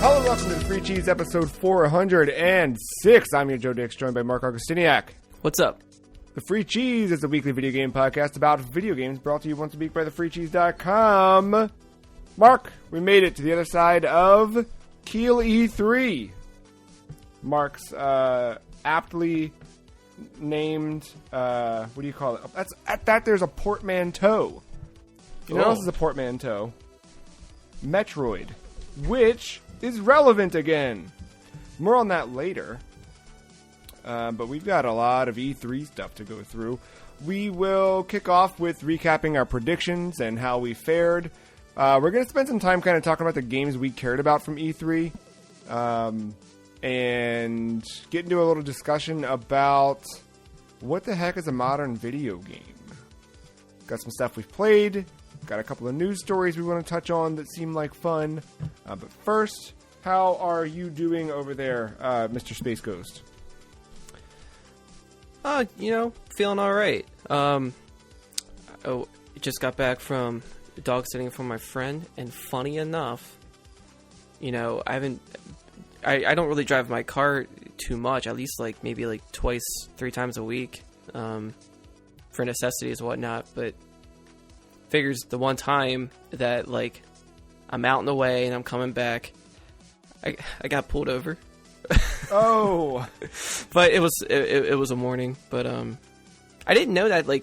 Hello and welcome to the Free Cheese episode 406. I'm your Joe Dix, joined by Mark Augustiniak. What's up? The Free Cheese is a weekly video game podcast about video games brought to you once a week by thefreecheese.com. Mark, we made it to the other side of Kiel E3. Mark's aptly named, what do you call it? At that there's a portmanteau. You know what else is a portmanteau? Metroid, which is relevant again. More on that later. But we've got a lot of E3 stuff to go through. We will kick off with recapping our predictions and how we fared. We're going to spend some time kind of talking about the games we cared about from E3. And get into a little discussion about what the heck is a modern video game. Got some stuff we've played. Got a couple of news stories we want to touch on that seem like fun. But first, how are you doing over there, Mr. Space Ghost? Feeling all right. Just got back from dog sitting for my friend, and funny enough, I don't really drive my car too much, at least maybe twice, 3 times a week, for necessities and whatnot, but figures the one time that I'm out in the way and I'm coming back, I got pulled over. Oh, but it was a morning. But I didn't know that I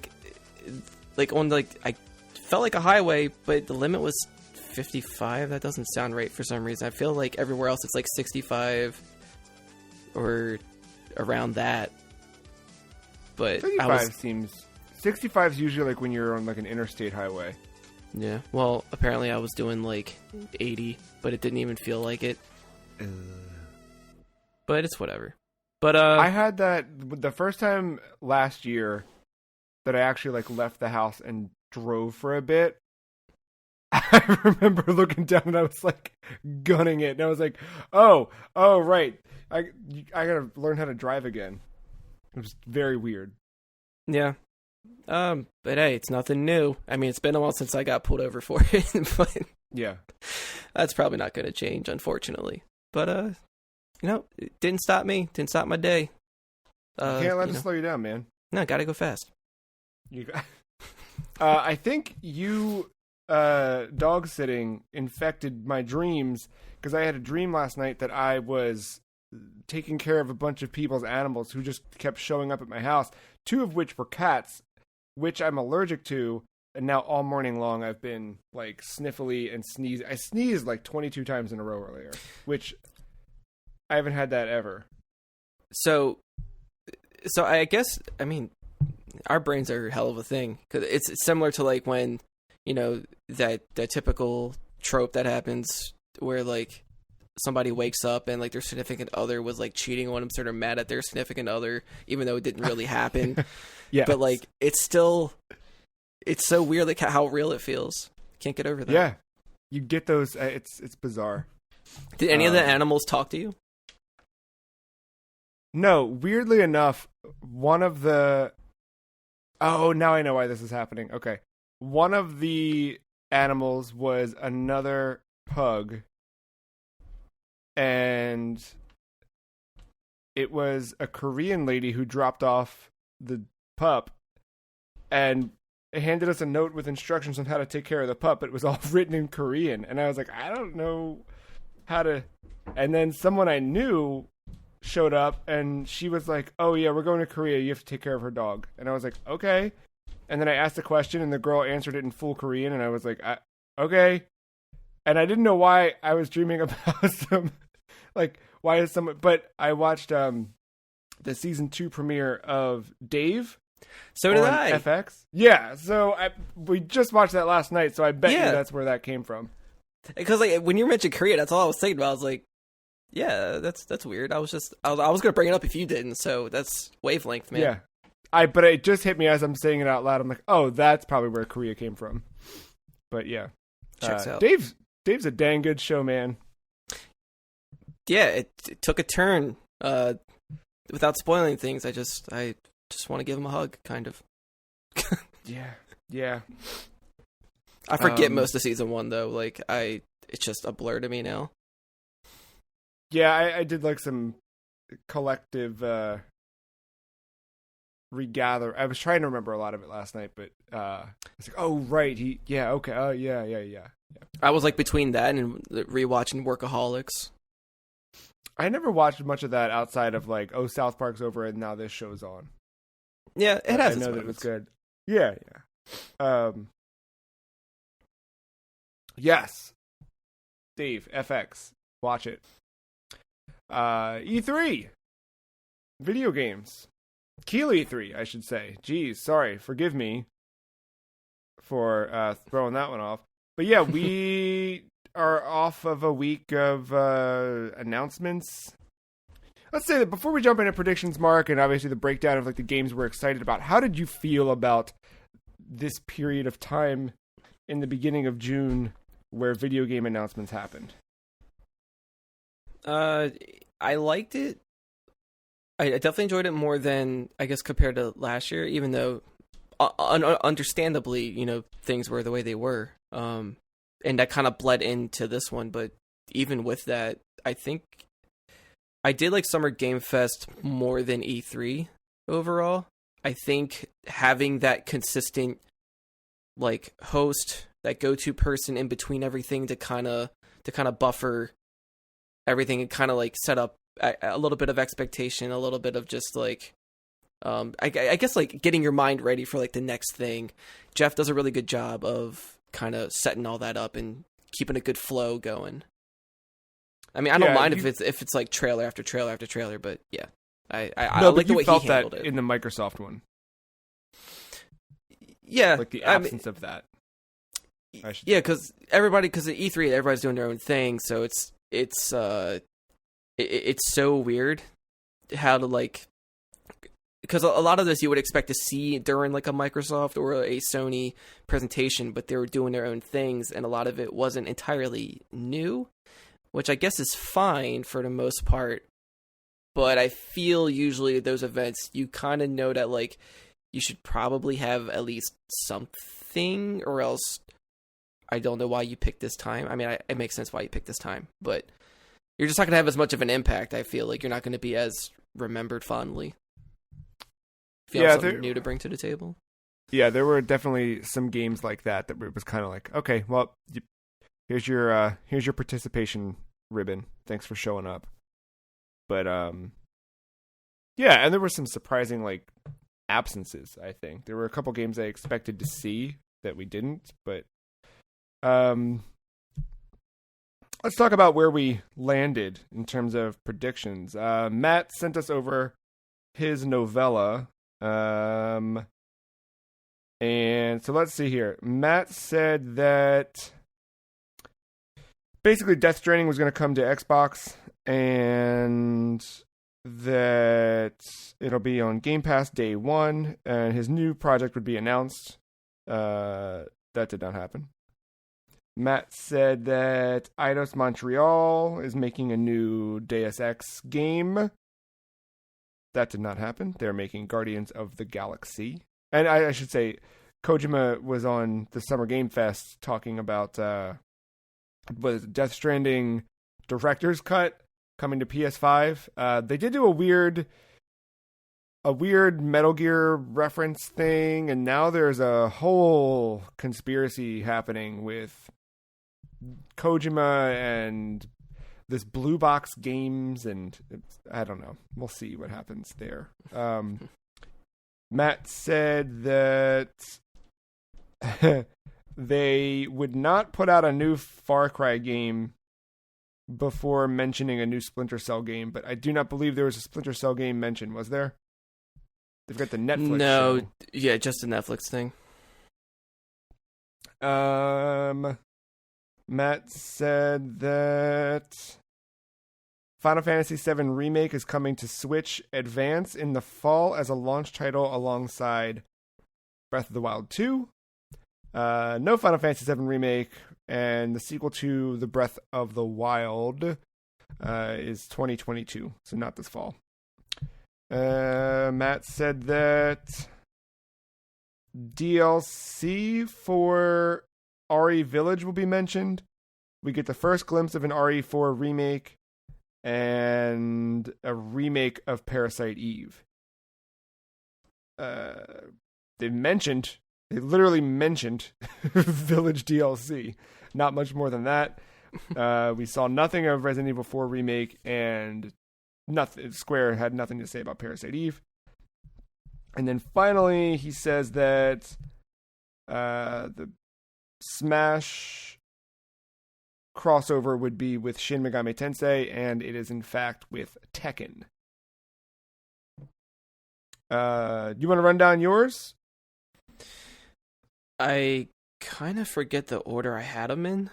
felt like a highway, but the limit was 55. That doesn't sound right for some reason. I feel like everywhere else it's 65 or around that. But 65 is usually when you're on an interstate highway. Yeah. Well, apparently I was doing 80, but it didn't even feel like it. But it's whatever. But I had that the first time last year that I actually left the house and drove for a bit. I remember looking down and I was gunning it, and I was like, oh right, I gotta learn how to drive again. It was very weird. Yeah. But hey, it's nothing new. I mean, it's been a while since I got pulled over for it, but yeah, that's probably not going to change, unfortunately. But it didn't stop me. Didn't stop my day. You can't let it slow you down, man. No, gotta go fast. I think you dog sitting infected my dreams, because I had a dream last night that I was taking care of a bunch of people's animals who just kept showing up at my house, 2 of which were cats, which I'm allergic to, and now all morning long I've been sniffly and sneeze. I sneezed 22 times in a row earlier, which I haven't had that ever. So I guess, our brains are a hell of a thing, because it's similar to when that typical trope that happens where somebody wakes up and their significant other was cheating on them, so they're mad at their significant other even though it didn't really happen. Yeah, but it's so weird how real it feels. Can't get over that. Yeah, you get those. It's bizarre. Did any of the animals talk to you? No, weirdly enough, one of the... Oh, now I know why this is happening. Okay. One of the animals was another pug, and it was a Korean lady who dropped off the pup and handed us a note with instructions on how to take care of the pup. It was all written in Korean, and I was like, I don't know how to... And then someone I knew showed up, and she was like, oh yeah, we're going to Korea, you have to take care of her dog. And I was like, okay. And then I asked a question, and the girl answered it in full Korean, and I was like, okay. And I didn't know why I was dreaming about some why is someone... But I watched the season 2 premiere of Dave. So did I. FX. Yeah, so we just watched that last night, so I bet you that's where that came from. Because when you mentioned Korea, that's all I was thinking about. I was like, yeah, that's weird. I was going to bring it up if you didn't, so that's wavelength, man. Yeah. But it just hit me as I'm saying it out loud. I'm like, oh, that's probably where Korea came from. But yeah. Checks out. Dave's a dang good show, man. Yeah, it took a turn. Without spoiling things, I just want to give him a hug, kind of. Yeah. I forget most of season 1 though. It's just a blur to me now. Yeah, I did like some collective regather. I was trying to remember a lot of it last night, but it's like, oh right, okay, oh yeah. I was like between that and rewatching Workaholics. I never watched much of that outside of like, oh, South Park's over and now this show's on. Yeah, it has. I know that it was good. Yeah. Yes, Dave, FX, watch it. E3, video games. Keeley 3, I should say. Geez, sorry. Forgive me for throwing that one off. But yeah, we are off of a week of announcements. Let's say that before we jump into predictions, Mark, and obviously the breakdown of like the games we're excited about, how did you feel about this period of time in the beginning of June where video game announcements happened? I liked it. I definitely enjoyed it more than, I guess, compared to last year, even though understandably, things were the way they were. And that kind of bled into this one. But even with that, I think I did like Summer Game Fest more than E3 overall. I think having that consistent like host, that go-to person in between everything to kind of buffer everything and kind of like set up a little bit of expectation, a little bit of just like, I guess like getting your mind ready for like the next thing. Jeff does a really good job of kind of setting all that up and keeping a good flow going. I mean, I don't mind if it's like trailer after trailer after trailer, but yeah, I like the way he handled it in the Microsoft one. Yeah, like the absence of that. Yeah, because at E3, everybody's doing their own thing, so it's so weird how to like, because a lot of this you would expect to see during like a Microsoft or a Sony presentation, but they were doing their own things, and a lot of it wasn't entirely new, which I guess is fine for the most part. But I feel usually at those events, you kind of know that like you should probably have at least something, or else I don't know why you picked this time. I mean, it makes sense why you picked this time, but you're just not going to have as much of an impact. I feel like you're not going to be as remembered fondly. If you have something new to bring to the table. Yeah, there were definitely some games like that it was kind of like, okay, well, here's your participation ribbon. Thanks for showing up. But yeah, and there were some surprising like absences. I think there were a couple games I expected to see that we didn't. But let's talk about where we landed in terms of predictions. Matt sent us over his novella. And so let's see here. Matt said that basically Death Stranding was going to come to Xbox and that it'll be on Game Pass day one and his new project would be announced. That did not happen. Matt said that Eidos Montreal is making a new Deus Ex game. That did not happen. They're making Guardians of the Galaxy. And I should say, Kojima was on the Summer Game Fest talking about was Death Stranding Director's Cut coming to PS5. They did do a weird Metal Gear reference thing, and now there's a whole conspiracy happening with Kojima and this Blue Box Games, and I don't know. We'll see what happens there. Matt said that they would not put out a new Far Cry game before mentioning a new Splinter Cell game, but I do not believe there was a Splinter Cell game mentioned, was there? They've got the Netflix show. Yeah, just a Netflix thing. Matt said that Final Fantasy VII Remake is coming to Switch Advance in the fall as a launch title alongside Breath of the Wild 2. No Final Fantasy VII Remake, and the sequel to The Breath of the Wild is 2022, so not this fall. Matt said that DLC for RE Village will be mentioned. We get the first glimpse of an RE4 remake, and a remake of Parasite Eve. They literally mentioned Village DLC. Not much more than that. We saw nothing of Resident Evil 4 remake, and Square had nothing to say about Parasite Eve. And then finally, he says that the Smash crossover would be with Shin Megami Tensei, and it is in fact with Tekken. You want to run down yours? I kind of forget the order I had them in.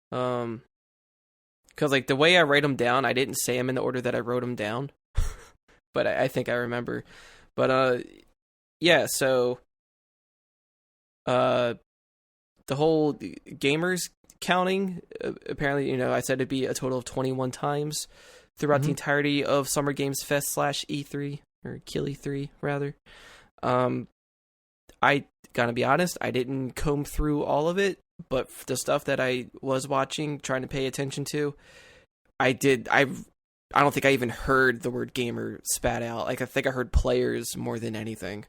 Because like the way I write them down, I didn't say them in the order that I wrote them down. But I think I remember. But yeah, so the whole gamers counting, apparently, I said it'd be a total of 21 times throughout the entirety of Summer Games Fest / E3, or Kill E3, rather. I gotta be honest, I didn't comb through all of it, but the stuff that I was watching, trying to pay attention to, I don't think I even heard the word gamer spat out. Like, I think I heard players more than anything.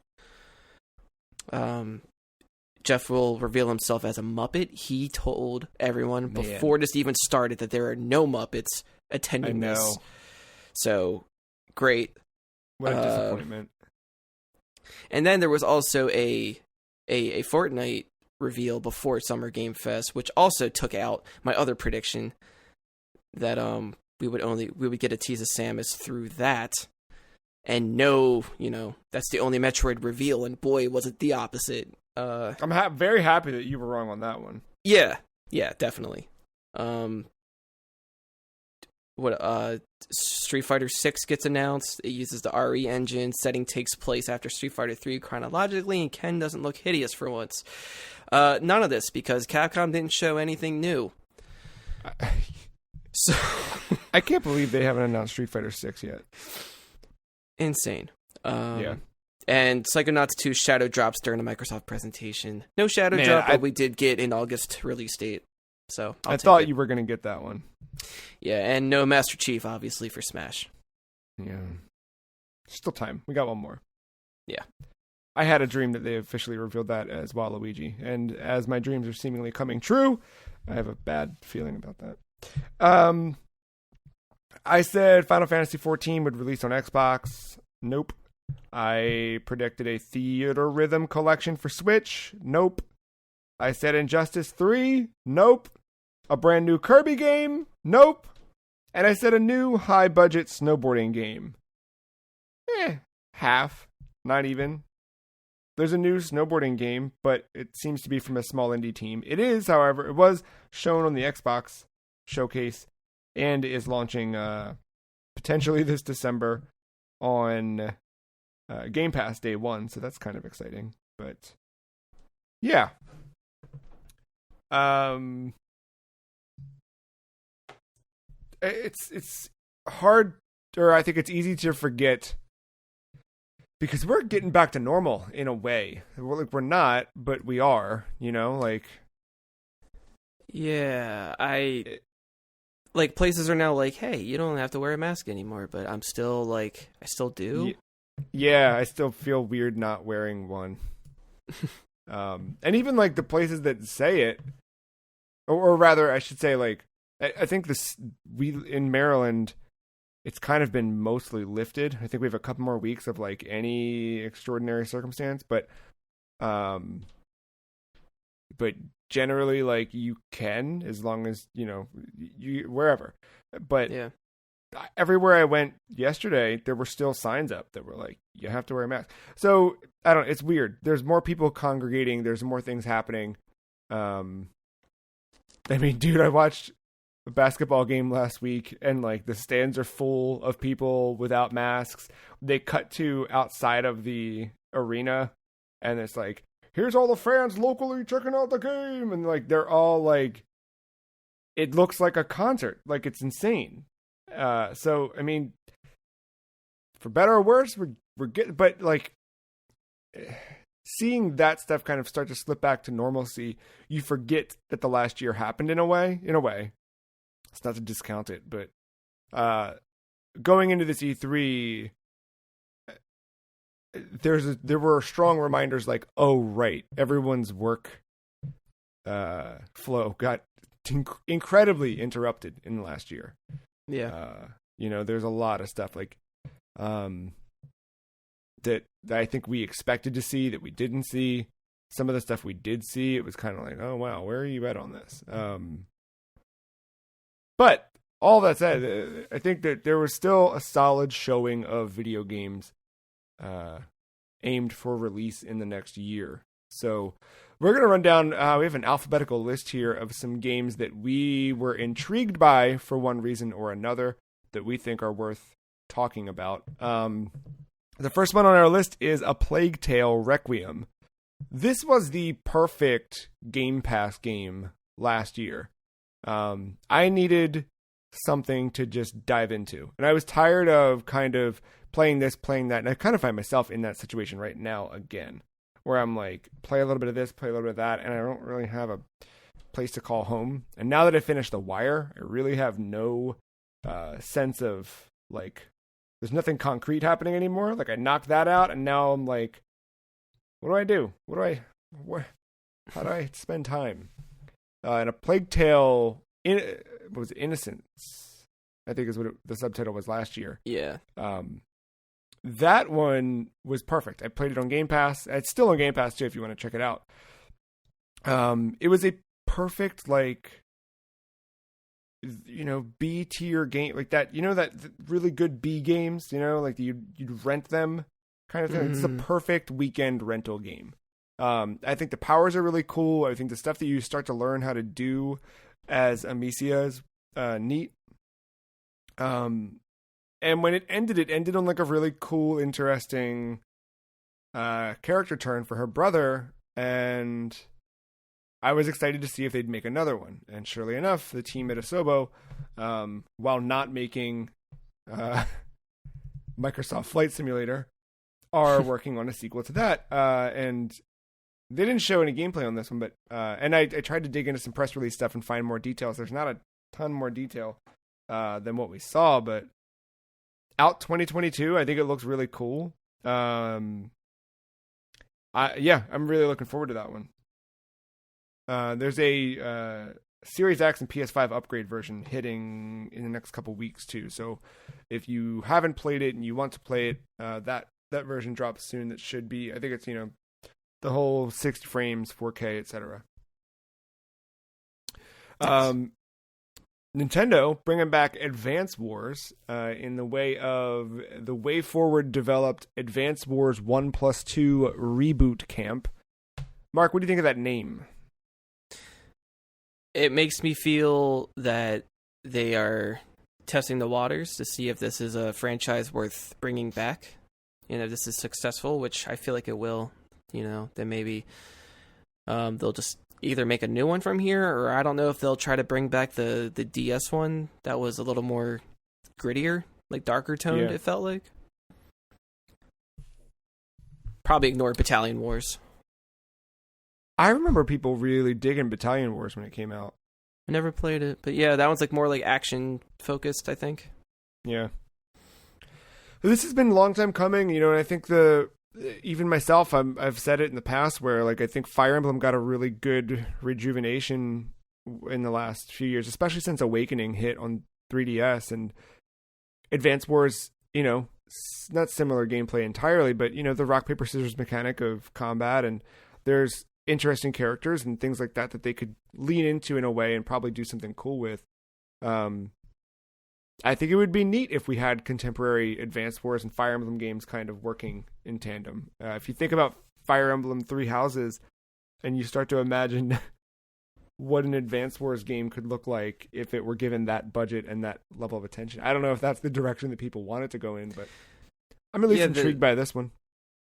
Jeff will reveal himself as a Muppet. He told everyone before this even started that there are no Muppets attending this. So, great. What a disappointment. And then there was also a Fortnite reveal before Summer Game Fest, which also took out my other prediction that we would get a tease of Samus through that. And that's the only Metroid reveal, and boy, was it the opposite. I'm very happy that you were wrong on that one. Yeah, definitely. Street Fighter 6 gets announced. It uses the RE engine. Setting takes place after Street Fighter 3 chronologically, and Ken doesn't look hideous for once. None of this because Capcom didn't show anything new. So I can't believe they haven't announced Street Fighter 6 yet. Insane. Yeah. And Psychonauts 2 shadow drops during the Microsoft presentation. No shadow drop, but we did get an August release date. So I thought you were going to get that one. Yeah, and no Master Chief, obviously, for Smash. Yeah. Still time. We got one more. Yeah. I had a dream that they officially revealed that as Waluigi. And as my dreams are seemingly coming true, I have a bad feeling about that. I said Final Fantasy XIV would release on Xbox. Nope. I predicted a Theater Rhythm collection for Switch. Nope. I said Injustice 3. Nope. A brand new Kirby game. Nope. And I said a new high-budget snowboarding game. Half. Not even. There's a new snowboarding game, but it seems to be from a small indie team. It is, however, it was shown on the Xbox showcase and is launching potentially this December on Game Pass Day 1, so that's kind of exciting. But yeah. It's hard, or I think it's easy to forget because we're getting back to normal in a way. We're not, but we are, Yeah, places are now like, hey, you don't have to wear a mask anymore, but I'm still I still do. Yeah, I still feel weird not wearing one. And even the places that say it, or rather, I should say, I think in Maryland, it's kind of been mostly lifted. I think we have a couple more weeks of any extraordinary circumstance, but generally, you can, as long as you wherever. But yeah. Everywhere I went yesterday, there were still signs up that were you have to wear a mask. So I don't. It's weird. There's more people congregating. There's more things happening. I mean, dude, I watched a basketball game last week, and the stands are full of people without masks. They cut to outside of the arena, and it's here's all the fans locally checking out the game, and they're all it looks like a concert. It's insane. So I mean, for better or worse, we're getting, but seeing that stuff kind of start to slip back to normalcy, you forget that the last year happened in a way. It's not to discount it, but going into this E3, there were strong reminders like, oh right, everyone's work flow got incredibly interrupted in the last year. Yeah. There's a lot of stuff like that I think we expected to see that we didn't see. Some of the stuff we did see, it was kind of like, oh wow, where are you at on this? But all that said, I think that there was still a solid showing of video games aimed for release in the next year. So we're going to run down, we have an alphabetical list here of some games that we were intrigued by for one reason or another that we think are worth talking about. The first one on our list is A Plague Tale Requiem. This was the perfect Game Pass game last year. I needed something to just dive into. And I was tired of kind of playing this, playing that. And I kind of find myself in that situation right now again, where I'm like, play a little bit of this, play a little bit of that, and I don't really have a place to call home. And now that I finished The Wire, I really have no sense of, like, there's nothing concrete happening anymore. Like, I knocked that out, and now I'm like, what do I do? How do I spend time? And A Plague Tale, was Innocence, I think is what the subtitle was last year. Yeah. That one was perfect. I played it on Game Pass. It's still on Game Pass too if you want to check it out. It was a perfect, like, B tier game, like that. That really good B games. Like you'd rent them, kind of thing. Mm-hmm. It's the perfect weekend rental game. I think the powers are really cool. I think the stuff that you start to learn how to do as Amicia is neat. And when it ended on like a really cool, interesting character turn for her brother, and I was excited to see if they'd make another one. And surely enough, the team at Asobo, while not making Microsoft Flight Simulator, are working on a sequel to that. And they didn't show any gameplay on this one, but and I tried to dig into some press release stuff and find more details. There's not a ton more detail than what we saw, but out 2022, I think it looks really cool. I'm really looking forward to that one. There's a Series X and PS5 upgrade version hitting in the next couple weeks too. So if you haven't played it and you want to play it, that version drops soon. That should be, I think it's the whole 60 frames, 4K, etc. Nintendo bringing back Advance Wars in the way of the Way Forward developed Advance Wars 1+2 Reboot Camp. Mark, what do you think of that name? It makes me feel that they are testing the waters to see if this is a franchise worth bringing back. If this is successful, which I feel like it will. Then maybe they'll just either make a new one from here, or I don't know if they'll try to bring back the DS one that was a little more grittier, like darker toned, It felt like. Probably ignore Battalion Wars. I remember people really digging Battalion Wars when it came out. I never played it, but yeah, that one's like more like action focused, I think. Yeah. This has been a long time coming, and I think even myself, I've said it in the past where, like, I think Fire Emblem got a really good rejuvenation in the last few years, especially since Awakening hit on 3DS, and Advance Wars, not similar gameplay entirely, but, the rock, paper, scissors mechanic of combat, and there's interesting characters and things like that they could lean into in a way and probably do something cool with. I think it would be neat if we had contemporary Advance Wars and Fire Emblem games kind of working in tandem. If you think about Fire Emblem Three Houses and you start to imagine what an Advance Wars game could look like if it were given that budget and that level of attention. I don't know if that's the direction that people want it to go in, but I'm at least intrigued by this one.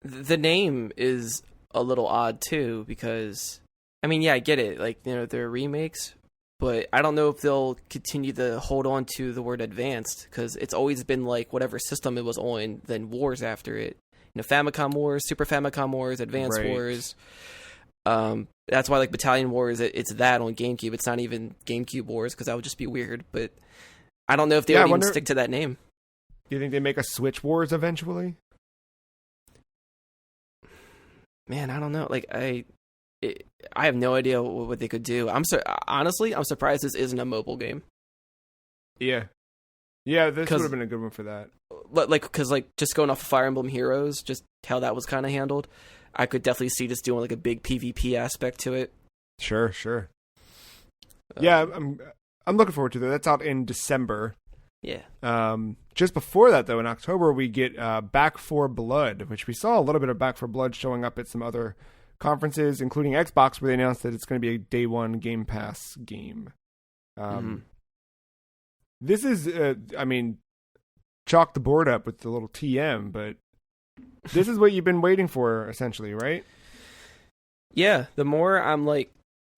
The name is a little odd too, because I get it. Like, they're remakes, but I don't know if they'll continue to hold on to the word advanced, because it's always been like whatever system it was on, then Wars after it. Famicom Wars, Super Famicom Wars, Advance Wars. That's why, like, Battalion Wars, it's that on GameCube. It's not even GameCube Wars, because that would just be weird. But I don't know if they would even stick to that name. Do you think they make a Switch Wars eventually? Man, I don't know. Like I have no idea what they could do. Honestly, I'm surprised this isn't a mobile game. Yeah. Yeah, this would have been a good one for that. Because just going off of Fire Emblem Heroes, just how that was kind of handled, I could definitely see just doing like a big PvP aspect to it. Sure. Yeah, I'm looking forward to that. That's out in December. Yeah. Just before that, though, in October, we get Back 4 Blood, which we saw a little bit of Back 4 Blood showing up at some other conferences, including Xbox, where they announced that it's going to be a day one Game Pass game. This is, chalk the board up with the little TM, but this is what you've been waiting for, essentially, right? Yeah, the more I'm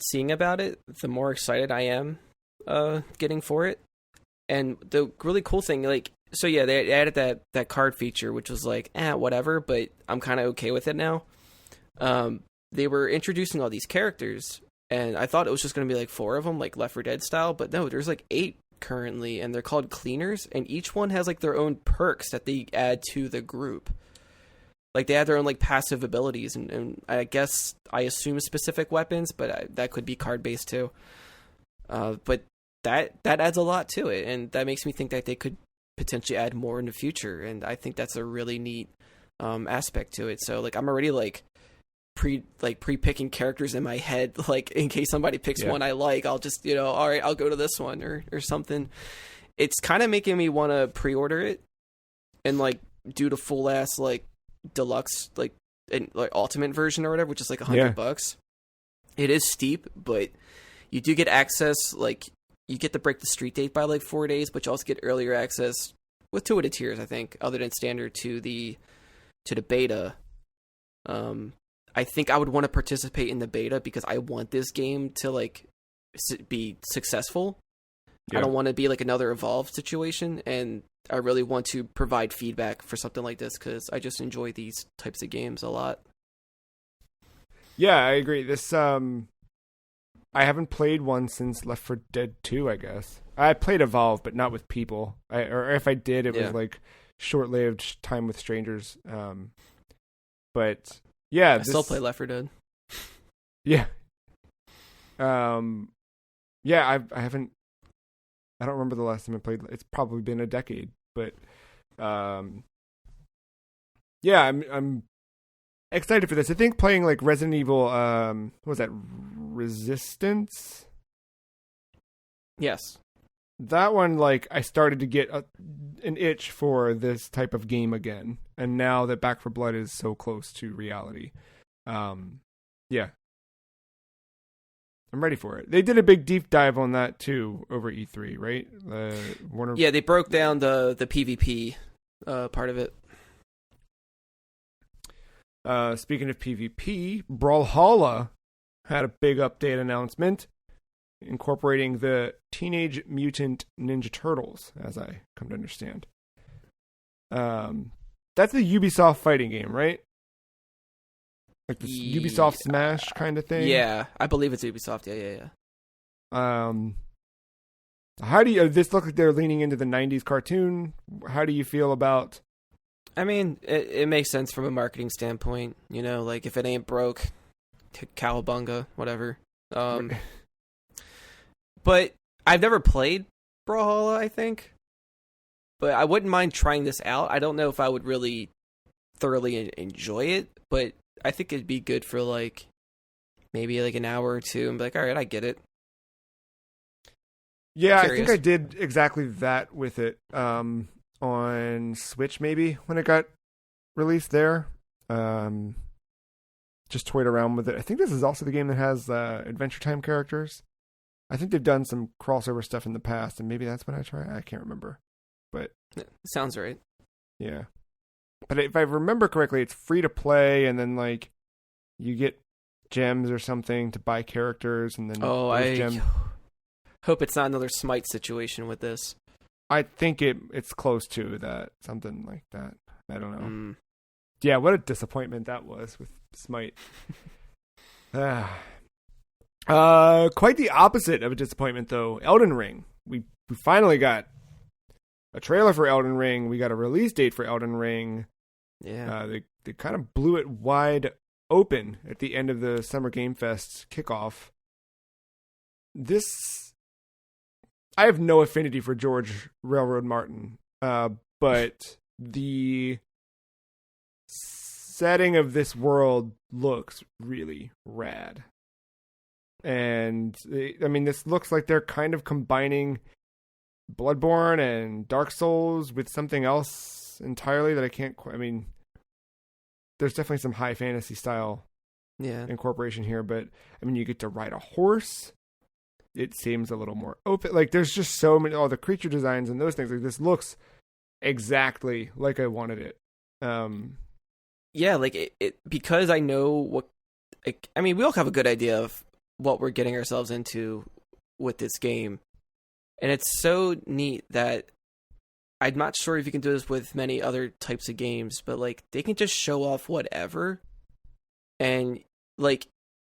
seeing about it, the more excited I am getting for it. And the really cool thing, they added that card feature, which was whatever, but I'm kind of okay with it now. They were introducing all these characters, and I thought it was just going to be 4 of them, like Left 4 Dead style, but no, there's 8 currently, and they're called cleaners, and each one has their own perks that they add to the group. They add their own passive abilities, and I guess I assume specific weapons, but that could be card based too. But that adds a lot to it, and that makes me think that they could potentially add more in the future, and I think that's a really neat aspect to it. So I'm already pre-picking characters in my head, in case somebody picks one I like, I'll just all right, I'll go to this one or something. It's kind of making me want to pre-order it and do the full ass deluxe ultimate version or whatever, which is $100. It is steep, but you do get access. You get to break the street date by 4 days, but you also get earlier access with 2 of the tiers, I think, other than standard to the beta. I think I would want to participate in the beta because I want this game to be successful. Yeah. I don't want to be another Evolve situation, and I really want to provide feedback for something like this because I just enjoy these types of games a lot. Yeah, I agree. This I haven't played one since Left 4 Dead 2, I guess. I played Evolve, but not with people. Or if I did, it was short-lived time with strangers. But yeah, I still play Left 4 Dead. Yeah. Yeah, I haven't. I don't remember the last time I played. It's probably been a decade, but yeah, I'm excited for this. I think playing Resident Evil, what was that, Resistance? Yes. That one, I started to get an itch for this type of game again, and now that Back 4 Blood is so close to reality, yeah, I'm ready for it. They did a big deep dive on that too over E3, right? Warner. Yeah, they broke down the PvP part of it. Speaking of PvP, Brawlhalla had a big update announcement incorporating the Teenage Mutant Ninja Turtles, as I come to understand. That's a Ubisoft fighting game, right? The Ubisoft Smash kind of thing? Yeah, I believe it's Ubisoft. Yeah. How do you... This looks like they're leaning into the 90s cartoon. How do you feel about... I mean, it makes sense from a marketing standpoint. If it ain't broke, cowabunga, whatever. But I've never played Brawlhalla, I think. But I wouldn't mind trying this out. I don't know if I would really thoroughly enjoy it, but I think it'd be good for maybe an hour or two and be all right, I get it. Yeah, I think I did exactly that with it on Switch maybe when it got released there. Just toyed around with it. I think this is also the game that has Adventure Time characters. I think they've done some crossover stuff in the past, and maybe that's when I try. I can't remember, but sounds right. Yeah, but if I remember correctly, it's free to play, and then you get gems or something to buy characters, and then I hope it's not another Smite situation with this. I think it's close to that, something like that. I don't know. Yeah, what a disappointment that was with Smite. Quite the opposite of a disappointment, though. Elden Ring. We finally got a trailer for Elden Ring. We got a release date for Elden Ring. Yeah. They kind of blew it wide open at the end of the Summer Game Fest kickoff. I have no affinity for George Railroad Martin, but the setting of this world looks really rad. And this looks like they're kind of combining Bloodborne and Dark Souls with something else entirely that I can't quite. There's definitely some high fantasy style incorporation here, but you get to ride a horse. It seems a little more open. Like, there's just so many, all the creature designs and those things. Like, this looks exactly like I wanted it. Yeah, like it because I know what. We all have a good idea of what we're getting ourselves into with this game, and it's so neat that I'm not sure if you can do this with many other types of games, but like they can just show off whatever, and like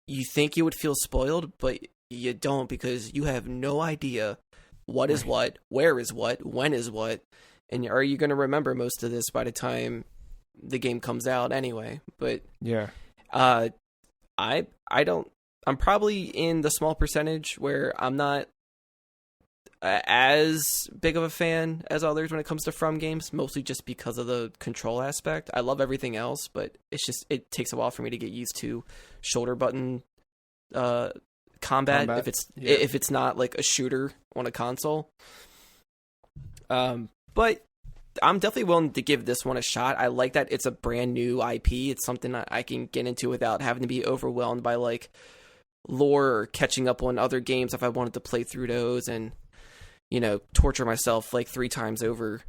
you think you would feel spoiled, but you don't, because you have no idea what is what, where is what, when is what, and are you going to remember most of this by the time the game comes out anyway? But yeah, I don't. I'm probably in the small percentage where I'm not as big of a fan as others when it comes to From games, mostly just because of the control aspect. I love everything else, but it takes a while for me to get used to shoulder button combat if it's not like a shooter on a console. But I'm definitely willing to give this one a shot. I like that it's a brand new IP. It's something that I can get into without having to be overwhelmed by like lore or catching up on other games if I wanted to play through those and, torture myself like 3 times over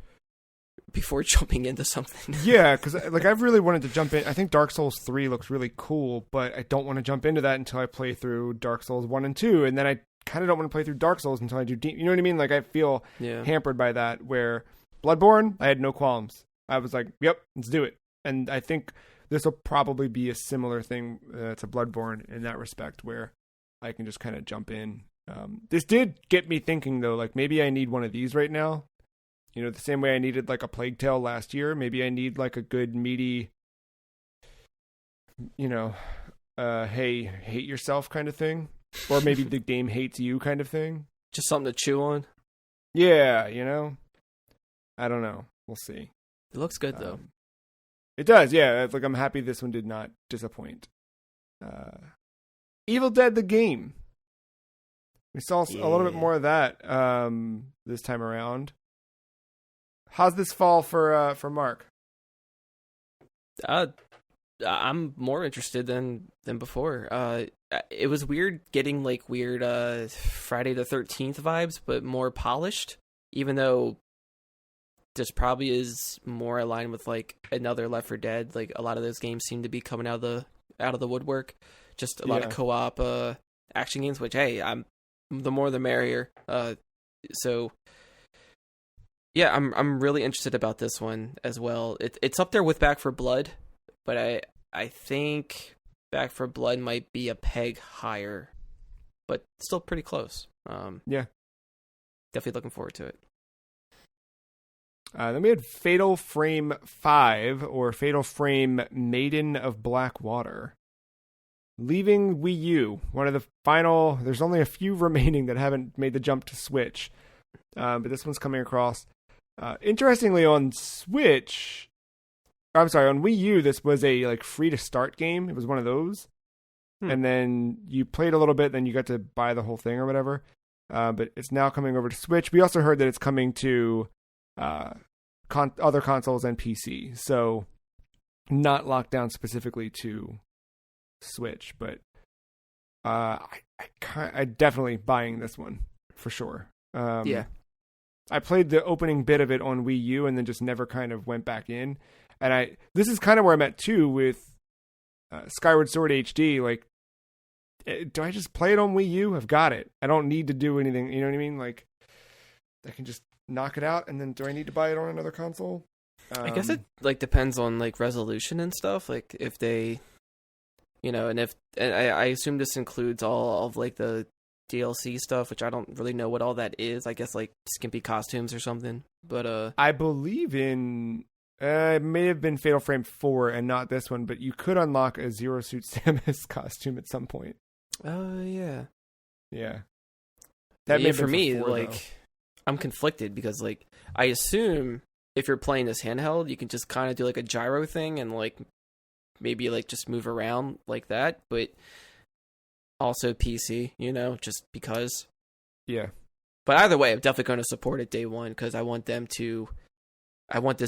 before jumping into something. Yeah, because like I've really wanted to jump in. I think Dark Souls 3 looks really cool, but I don't want to jump into that until I play through Dark Souls 1 and 2, and then I kind of don't want to play through Dark Souls until I do you know what I mean? Like I feel hampered by that, where Bloodborne, I had no qualms. I was like, yep, let's do it. And I think this will probably be a similar thing to Bloodborne in that respect, where I can just kind of jump in. This did get me thinking, though, like maybe I need one of these right now. The same way I needed like a Plague Tale last year. Maybe I need like a good meaty, hey, hate yourself kind of thing. Or maybe the game hates you kind of thing. Just something to chew on. Yeah, I don't know. We'll see. It looks good, though. It does, yeah. It's like I'm happy this one did not disappoint. Evil Dead the game. We saw a little bit more of that this time around. How's this fall for Mark? I'm more interested than before. It was weird getting like weird Friday the 13th vibes, but more polished. Even though this probably is more aligned with like another Left 4 Dead. Like a lot of those games seem to be coming out of the woodwork. Just a lot of co-op action games, which hey, the more the merrier. So yeah, I'm really interested about this one as well. It's up there with Back 4 Blood, but I think Back 4 Blood might be a peg higher, but still pretty close. Yeah, definitely looking forward to it. Then we had Fatal Frame 5, or Fatal Frame Maiden of Blackwater. Leaving Wii U, one of the final... There's only a few remaining that haven't made the jump to Switch. But this one's coming across. Interestingly, on Switch... I'm sorry, on Wii U, this was a like free-to-start game. It was one of those. And then you played a little bit, then you got to buy the whole thing or whatever. But it's now coming over to Switch. We also heard that it's coming to... other consoles and PC, so not locked down specifically to Switch, but I definitely buying this one for sure. I played the opening bit of it on Wii U and then just never kind of went back in, and this is kind of where I'm at too with Skyward Sword HD. Like, do I just play it on Wii U? I've got it. I don't need to do anything. You know what I mean? Like, I can just knock it out, and then do I need to buy it on another console? I guess it like depends on like resolution and stuff. Like if they, and I assume this includes all of like the DLC stuff, which I don't really know what all that is. I guess like skimpy costumes or something. But I believe in it may have been Fatal Frame 4 and not this one, but you could unlock a Zero Suit Samus costume at some point. oh yeah. Yeah. That may yeah, have for been me, 4, like though. I'm conflicted because like I assume if you're playing this handheld, you can just kind of do like a gyro thing and like maybe like just move around like that, but also PC, just because. Yeah. But either way, I'm definitely going to support it day one because I want this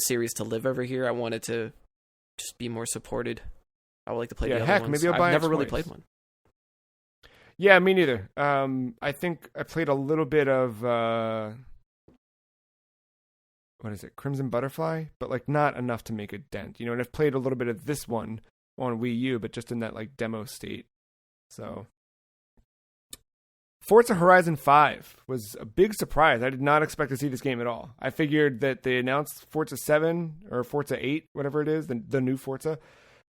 series to live over here. I want it to just be more supported. I would like to play the other ones. Maybe I'll buy I've it never really twice. played one. Yeah, me neither. I think I played a little bit of what is it, Crimson Butterfly, but like not enough to make a dent, and I've played a little bit of this one on Wii U, but just in that like demo state. So Forza Horizon 5 was a big surprise. I did not expect to see this game at all. I figured that they announced Forza 7 or Forza 8, whatever it is, the new Forza,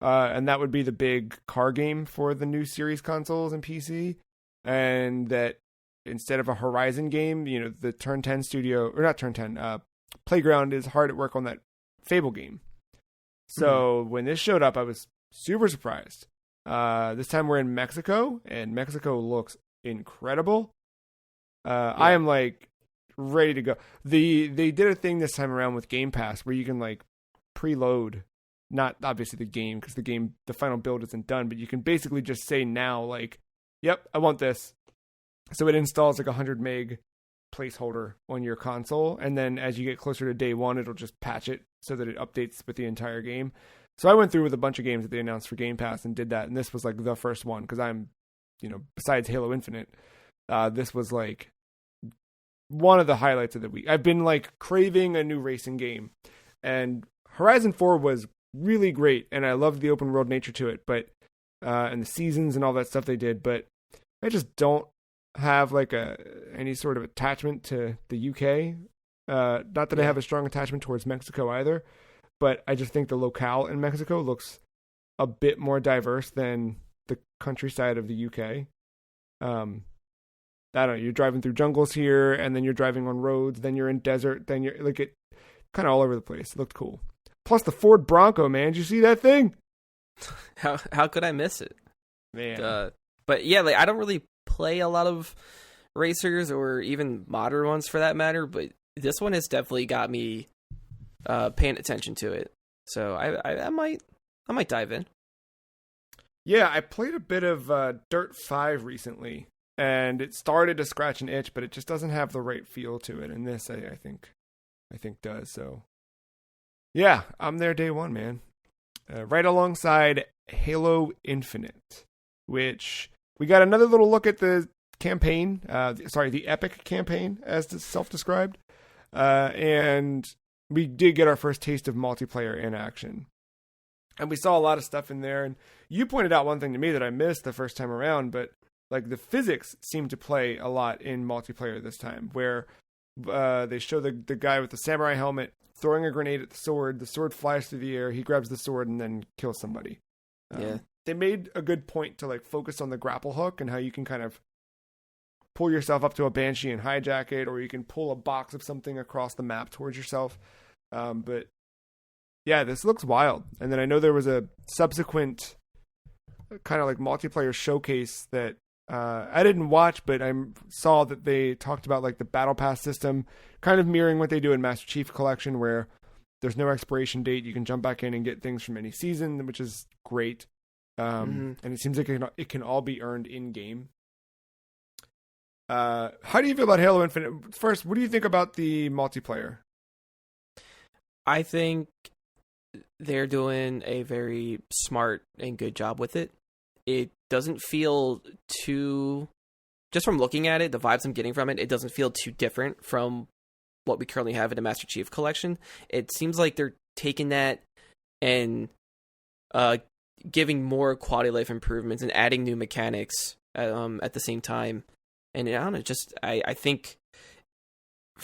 and that would be the big car game for the new series consoles and PC, and that instead of a Horizon game, the Turn 10 studio, or not Turn 10, Playground is hard at work on that Fable game. So when this showed up, I was super surprised. This time we're in Mexico, and Mexico looks incredible. I am like ready to go. They did a thing this time around with Game Pass where you can like preload, not obviously the game because the final build isn't done, but you can basically just say now like, yep, I want this. So it installs like 100 meg placeholder on your console, and then as you get closer to day one, it'll just patch it so that it updates with the entire game. So I went through with a bunch of games that they announced for Game Pass and did that, and this was like the first one because I'm, besides Halo Infinite, this was like one of the highlights of the week. I've been like craving a new racing game, and Horizon 4 was really great, and I loved the open world nature to it, but and the seasons and all that stuff they did, but I just don't have like any sort of attachment to the UK. Not that I have a strong attachment towards Mexico either, but I just think the locale in Mexico looks a bit more diverse than the countryside of the UK. I don't know, you're driving through jungles here, and then you're driving on roads, then you're in desert, then you're like it kind of all over the place. It looked cool. Plus the Ford Bronco, man. Did you see that thing? How could I miss it? Man. But yeah, like I don't really play a lot of racers or even modern ones for that matter, but this one has definitely got me paying attention to it. So I might dive in. Yeah, I played a bit of Dirt 5 recently, and it started to scratch an itch, but it just doesn't have the right feel to it. And this, I think does. So, yeah, I'm there day one, man. Right alongside Halo Infinite, which we got another little look at the campaign. The epic campaign, as self-described, and we did get our first taste of multiplayer in action. And we saw a lot of stuff in there. And you pointed out one thing to me that I missed the first time around, but like the physics seem to play a lot in multiplayer this time, where they show the guy with the samurai helmet throwing a grenade at the sword flies through the air, he grabs the sword and then kills somebody. They made a good point to like focus on the grapple hook and how you can kind of pull yourself up to a Banshee and hijack it, or you can pull a box of something across the map towards yourself. But yeah, this looks wild. And then I know there was a subsequent kind of like multiplayer showcase that I didn't watch, but I saw that they talked about like the battle pass system, kind of mirroring what they do in Master Chief Collection, where there's no expiration date. You can jump back in and get things from any season, which is great. And it seems like it can all be earned in game. How do you feel about Halo Infinite? First, what do you think about the multiplayer? I think they're doing a very smart and good job with it. It doesn't feel too, just from looking at it, the vibes I'm getting from it, it doesn't feel too different from what we currently have in the Master Chief Collection. It seems like they're taking that and giving more quality of life improvements and adding new mechanics at the same time. And I don't know, I think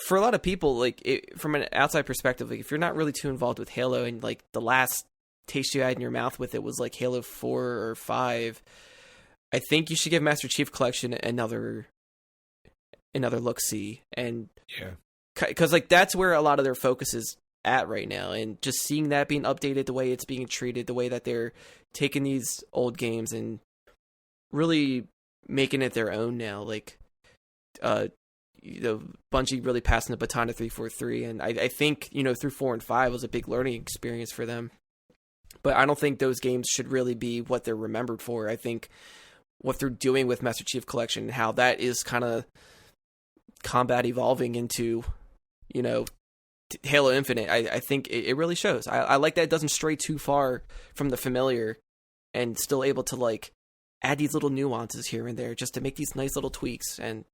for a lot of people, like from an outside perspective, like if you're not really too involved with Halo and like the last taste you had in your mouth with it was like Halo 4 or 5, I think you should give Master Chief Collection another look-see. And yeah, because like that's where a lot of their focus is at right now, and just seeing that being updated, the way it's being treated, the way that they're taking these old games and really making it their own now. Like, Bungie really passing the baton to 343, and I think through 4 and 5 was a big learning experience for them. But I don't think those games should really be what they're remembered for. I think what they're doing with Master Chief Collection and how that is kind of combat evolving into, Halo Infinite, I think it really shows. I like that it doesn't stray too far from the familiar and still able to like add these little nuances here and there just to make these nice little tweaks. And,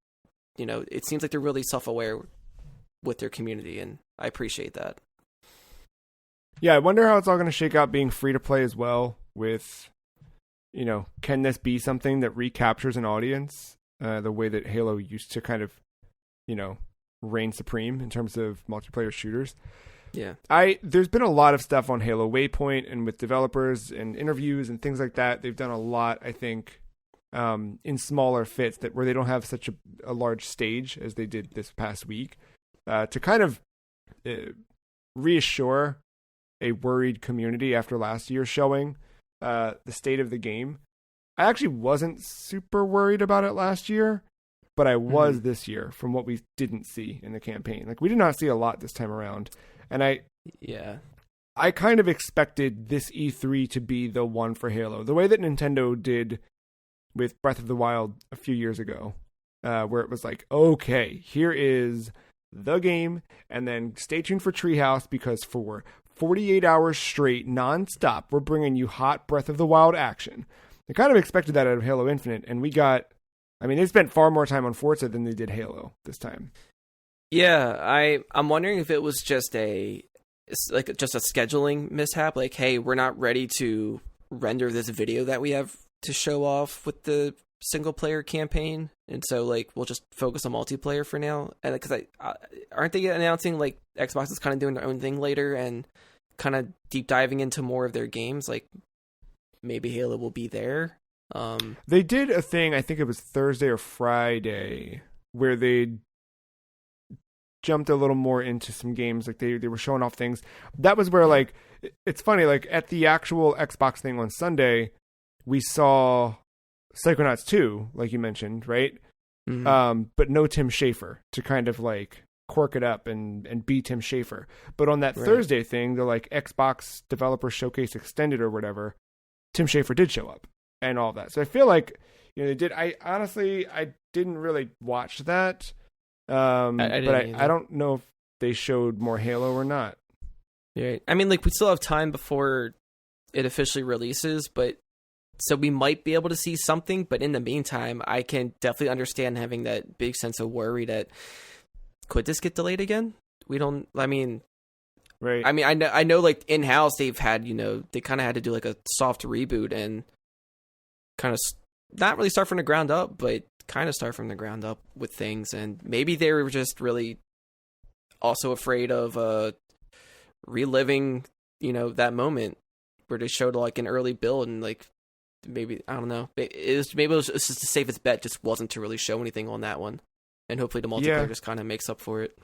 it seems like they're really self-aware with their community, and I appreciate that. Yeah, I wonder how it's all going to shake out being free to play as well with, can this be something that recaptures an audience the way that Halo used to kind of, reign supreme in terms of multiplayer shooters. Yeah. There's been a lot of stuff on Halo Waypoint and with developers and interviews and things like that. They've done a lot, I think, in smaller fits where they don't have such a large stage as they did this past week to kind of reassure a worried community after last year showing the state of the game. I actually wasn't super worried about it last year, but I was this year from what we didn't see in the campaign. Like, we did not see a lot this time around. And I kind of expected this E3 to be the one for Halo, the way that Nintendo did with Breath of the Wild a few years ago, where it was like, okay, here is the game, and then stay tuned for Treehouse, because for 48 hours straight, nonstop, we're bringing you hot Breath of the Wild action. I kind of expected that out of Halo Infinite, and they spent far more time on Forza than they did Halo this time. Yeah, I'm wondering if it was just a scheduling mishap. Like, hey, we're not ready to render this video that we have to show off with the single player campaign, and so like we'll just focus on multiplayer for now. And because aren't they announcing like Xbox is kind of doing their own thing later and kind of deep diving into more of their games? Like maybe Halo will be there. They did a thing, I think it was Thursday or Friday, where they jumped a little more into some games. Like they were showing off things. That was where, like, it's funny, like at the actual Xbox thing on Sunday, we saw Psychonauts 2, like you mentioned, right? Mm-hmm. But no Tim Schafer to kind of like quirk it up and be Tim Schafer. But on that Thursday thing, the like Xbox Developer Showcase Extended or whatever, Tim Schafer did show up and all that. So I feel like, they did. I didn't really watch that. I don't know if they showed more Halo or not. Yeah, I mean, like, we still have time before it officially releases, but so we might be able to see something. But in the meantime, I can definitely understand having that big sense of worry that could this get delayed again? We don't. I mean, right. I mean, I know, like in house they've had, they kind of had to do like a soft reboot and kind of not really start from the ground up, but kind of start from the ground up with things. And maybe they were just really also afraid of reliving, that moment where they showed like an early build and like maybe, I don't know, it was just the safest bet just wasn't to really show anything on that one, and hopefully the multiplayer just kind of makes up for it.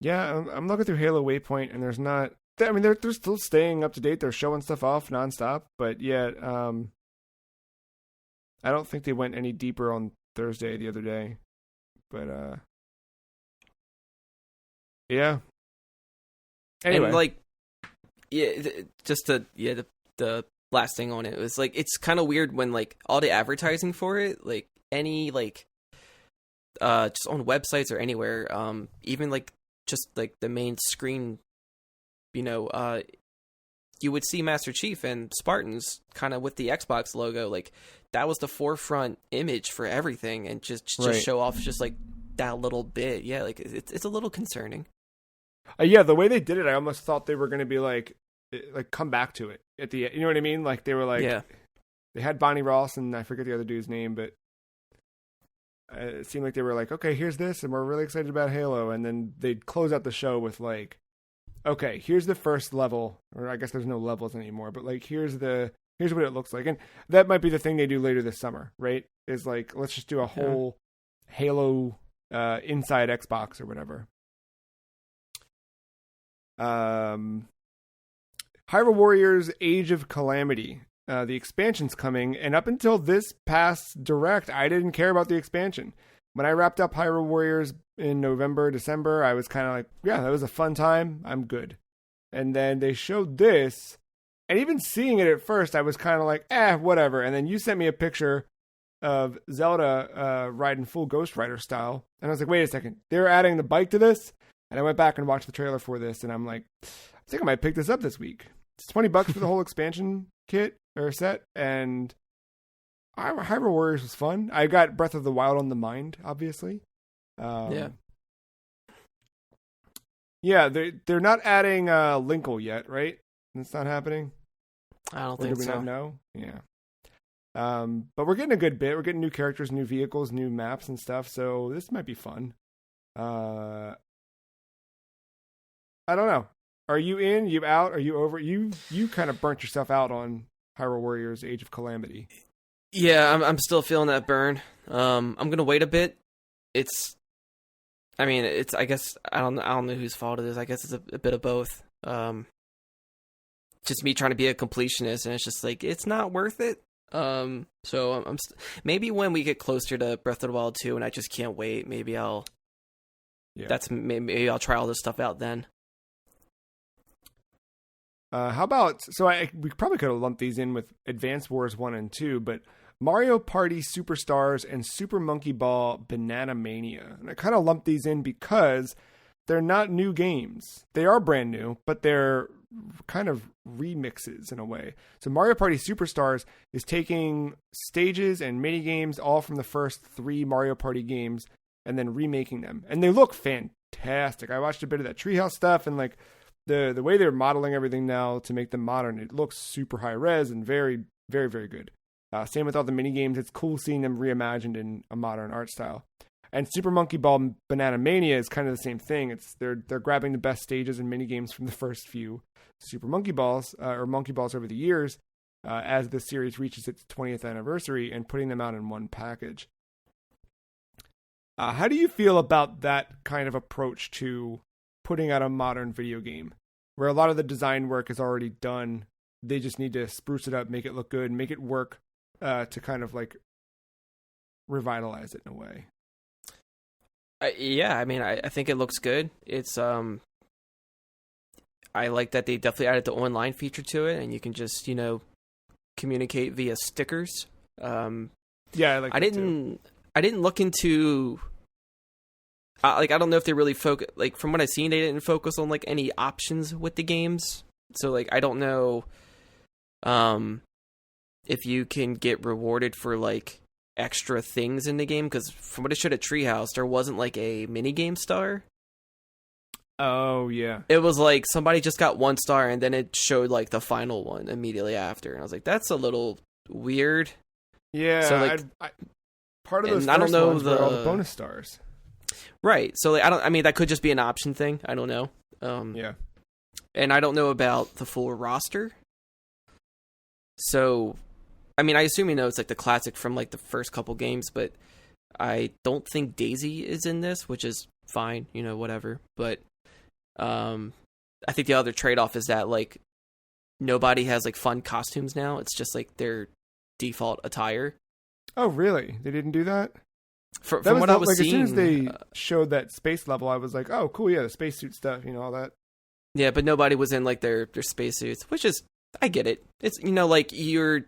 Yeah, I'm looking through Halo Waypoint, and there's not. I mean, they're still staying up to date. They're showing stuff off nonstop, but yet, I don't think they went any deeper on Thursday the other day. But yeah. Anyway, and like, the last thing on it was like, it's kind of weird when like all the advertising for it, like any like, just on websites or anywhere, even like just like the main screen, you would see Master Chief and Spartans kind of with the Xbox logo. Like that was the forefront image for everything, and just show off just like that little bit. Yeah, like it's a little concerning. Yeah, the way they did it, I almost thought they were going to be like come back to it at the end. You know what I mean? Like they were like, they had Bonnie Ross and I forget the other dude's name, but it seemed like they were like, okay, here's this, and we're really excited about Halo, and then they'd close out the show with like, okay, here's the first level, or I guess there's no levels anymore, but like here's what it looks like. And that might be the thing they do later this summer, right? Is like, let's just do a whole Halo inside Xbox or whatever. Hyrule Warriors Age of Calamity. The expansion's coming, and up until this past Direct, I didn't care about the expansion. When I wrapped up Hyrule Warriors in November, December, I was kind of like, yeah, that was a fun time. I'm good. And then they showed this, and even seeing it at first, I was kind of like, whatever. And then you sent me a picture of Zelda riding full Ghost Rider style, and I was like, wait a second, they're adding the bike to this? And I went back and watched the trailer for this, and I'm like, I think I might pick this up this week. It's $20 for the whole expansion kit or set, and Hyrule Warriors was fun. I got Breath of the Wild on the mind, obviously. Yeah, they're not adding Linkle yet, right? That's not happening. I don't think so. Do we not know? Yeah. But we're getting a good bit. We're getting new characters, new vehicles, new maps and stuff. So this might be fun. I don't know. Are you in? You out? Are you over? You kind of burnt yourself out on Hyrule Warriors Age of Calamity. Yeah, I'm still feeling that burn. I'm gonna wait a bit. I guess I don't know whose fault it is. I guess it's a bit of both. Just me trying to be a completionist, and it's just like it's not worth it. So maybe when we get closer to Breath of the Wild 2, and I just can't wait. Maybe I'll try all this stuff out then. How about, we probably could have lumped these in with Advance Wars 1 and 2, but Mario Party Superstars and Super Monkey Ball Banana Mania. And I kind of lumped these in because they're not new games. They are brand new, but they're kind of remixes in a way. So Mario Party Superstars is taking stages and mini games all from the first 3 Mario Party games and then remaking them. And they look fantastic. I watched a bit of that Treehouse stuff, and like the way they're modeling everything now to make them modern, it looks super high res and very, very, very good. Same with all the mini games. It's cool seeing them reimagined in a modern art style. And Super Monkey Ball Banana Mania is kind of the same thing. They're grabbing the best stages and mini games from the first few Super Monkey Balls or Monkey Balls over the years as the series reaches its 20th anniversary and putting them out in one package. How do you feel about that kind of approach to putting out a modern video game where a lot of the design work is already done? They just need to spruce it up, make it look good, make it work to kind of like revitalize it in a way. I think it looks good. It's I like that they definitely added the online feature to it, and you can just communicate via stickers. I didn't look into. I don't know if they really focus. Like from what I've seen, they didn't focus on like any options with the games. So like I don't know, if you can get rewarded for like extra things in the game, because from what it showed at Treehouse, there wasn't like a mini game star. Oh yeah, it was like somebody just got 1 star, and then it showed like the final one immediately after, and I was like, that's a little weird. Yeah, so like part of those I don't know ones were all the bonus stars. Right. So like that could just be an option thing. I don't know. Yeah. And I don't know about the full roster. So I assume it's like the classic from like the first couple games, but I don't think Daisy is in this, which is fine, whatever. But I think the other trade-off is that like nobody has like fun costumes now. It's just like their default attire. Oh, really? They didn't do that? From what I was seeing, as soon as they showed that space level, I was like, "Oh, cool, yeah, the spacesuit stuff, all that." Yeah, but nobody was in like their spacesuits, which is, I get it. It's like you're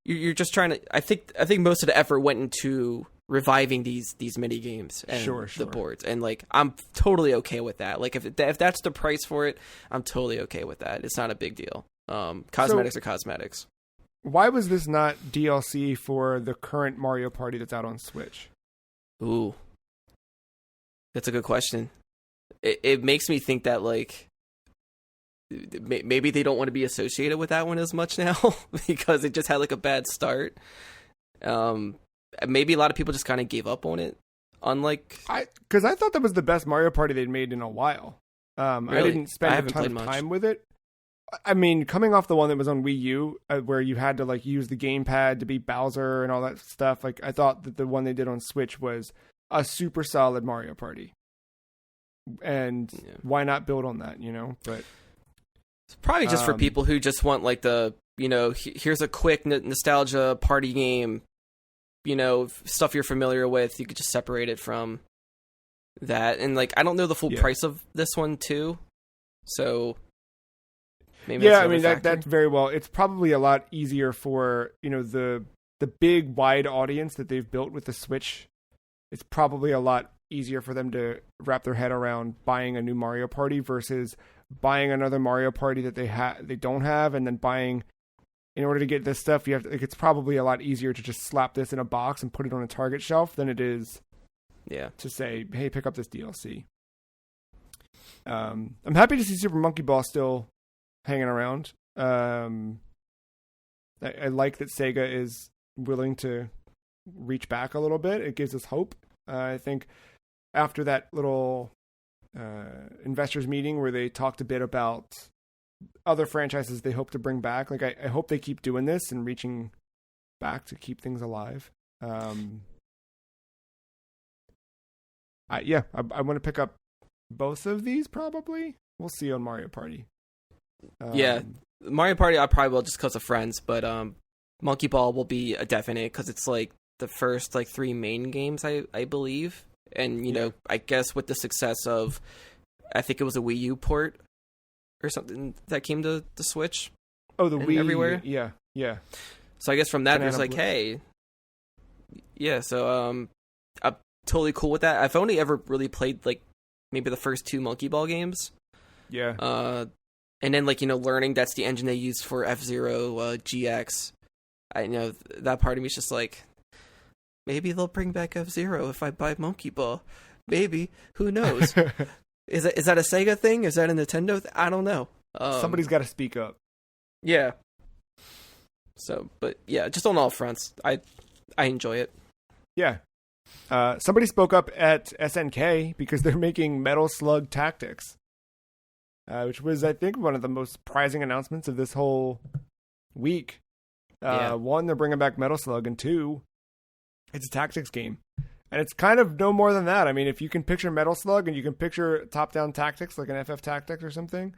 just trying to. I think most of the effort went into reviving these mini games and the boards, and like I'm totally okay with that. Like if that's the price for it, I'm totally okay with that. It's not a big deal. Cosmetics are cosmetics. Why was this not DLC for the current Mario Party that's out on Switch? Ooh, that's a good question. It makes me think that like maybe they don't want to be associated with that one as much now because it just had like a bad start. Maybe a lot of people just kind of gave up on it. Because I thought that was the best Mario Party they'd made in a while. Really? I didn't spend a ton of time with it. Coming off the one that was on Wii U, where you had to like use the gamepad to beat Bowser and all that stuff. Like I thought that the one they did on Switch was a super solid Mario Party. And why not build on that, But it's probably just for people who just want like the, here's a quick nostalgia party game, stuff you're familiar with. You could just separate it from that. And like, I don't know the full price of this one too. So maybe that's very well. It's probably a lot easier for, the big wide audience that they've built with the Switch. It's probably a lot easier for them to wrap their head around buying a new Mario Party versus buying another Mario Party that they don't have, and then buying, in order to get this stuff, you have to, like, it's probably a lot easier to just slap this in a box and put it on a Target shelf than it is to say, hey, pick up this DLC. I'm happy to see Super Monkey Ball still hanging around. I like that Sega is willing to reach back a little bit. It gives us hope. I think after that little investors meeting where they talked a bit about other franchises they hope to bring back, like I hope they keep doing this and reaching back to keep things alive. I want to pick up both of these probably. We'll see on Mario Party. Mario Party I probably will just because of friends, but Monkey Ball will be a definite because it's like the first like 3 main games I believe. And, I guess with the success of, I think it was a Wii U port or something that came to the Switch. Oh, the Wii everywhere. Yeah. So I guess from that, it was like, hey. Yeah, so I'm totally cool with that. I've only ever really played, like, maybe the first 2 Monkey Ball games. Yeah. And then, like, learning that's the engine they used for F-Zero GX. I know that part of me is just like, maybe they'll bring back F-Zero if I buy Monkey Ball. Maybe. Who knows? Is that a Sega thing? Is that a Nintendo thing? I don't know. Somebody's got to speak up. Yeah. So, but yeah, just on all fronts, I enjoy it. Yeah. Somebody spoke up at SNK because they're making Metal Slug Tactics, which was, I think, one of the most surprising announcements of this whole week. One, they're bringing back Metal Slug, and 2, it's a tactics game. And it's kind of no more than that. I mean, if you can picture Metal Slug and you can picture top-down tactics, like an FF Tactics or something,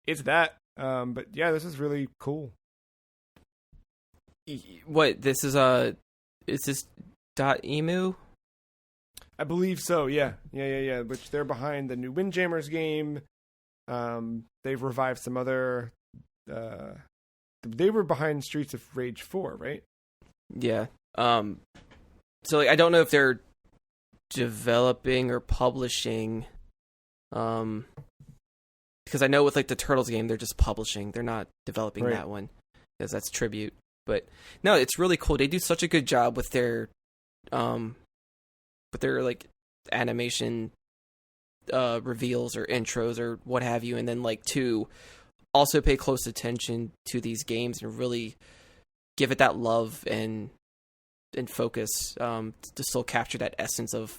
it's that. But yeah, this is really cool. What, this is this .emu? I believe so, yeah. Which they're behind the new Windjammers game. They've revived some other... they were behind Streets of Rage 4, right? Yeah. So like, I don't know if they're developing or publishing, because I know with like the Turtles game, they're just publishing. They're not developing that one because that's Tribute. But no, it's really cool. They do such a good job with their like animation reveals or intros or what have you, and then like to also pay close attention to these games and really give it that love and focus to still capture that essence of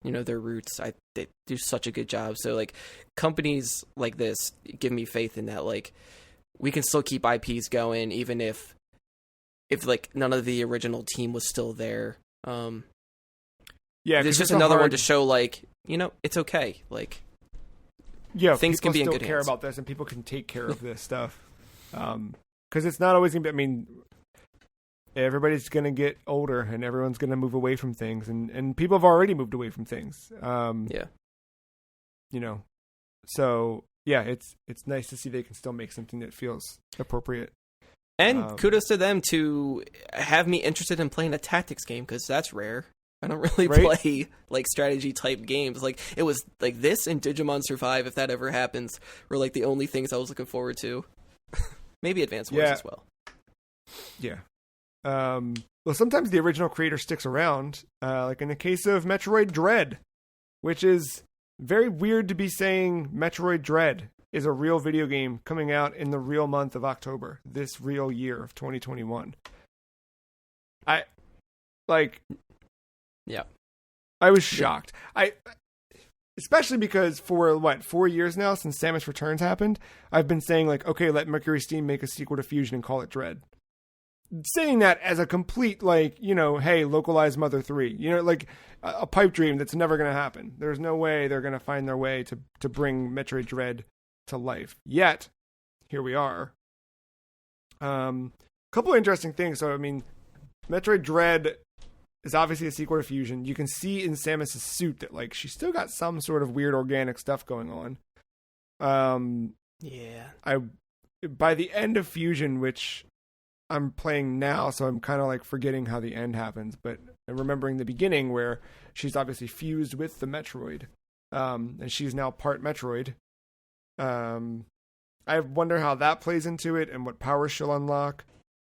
their roots. They do such a good job. So like companies like this give me faith in that, like, we can still keep IPs going even if like none of the original team was still there. It's just another one to show, like, it's okay. Like, things can be in good hands. People still care about this, and people can take care of this stuff. Because it's not always going to be, I mean, everybody's going to get older, and everyone's going to move away from things, and people have already moved away from things. So yeah, it's nice to see they can still make something that feels appropriate. And kudos to them to have me interested in playing a tactics game, because that's rare. I don't really play like strategy type games. Like, it was like this and Digimon Survive, if that ever happens, were like the only things I was looking forward to. Maybe Advance Wars as well. Yeah. Well, sometimes the original creator sticks around, like in the case of Metroid Dread, which is very weird to be saying Metroid Dread is a real video game coming out in the real month of October, this real year of 2021. I was shocked. Especially because for 4 years now since Samus Returns happened, I've been saying, like, okay, let Mercury Steam make a sequel to Fusion and call it Dread. saying that as a complete, like, hey, localized Mother 3, like a pipe dream that's never going to happen. There's no way they're going to find their way to bring Metroid Dread to life. Yet, here we are. Couple of interesting things. So, I mean, Metroid Dread is obviously a sequel to Fusion. You can see in Samus's suit that, like, she's still got some sort of weird organic stuff going on. Yeah. By the end of Fusion, which I'm playing now, so I'm kind of like forgetting how the end happens, but I'm remembering the beginning where she's obviously fused with the Metroid, and she's now part Metroid. I wonder how that plays into it and what powers she'll unlock.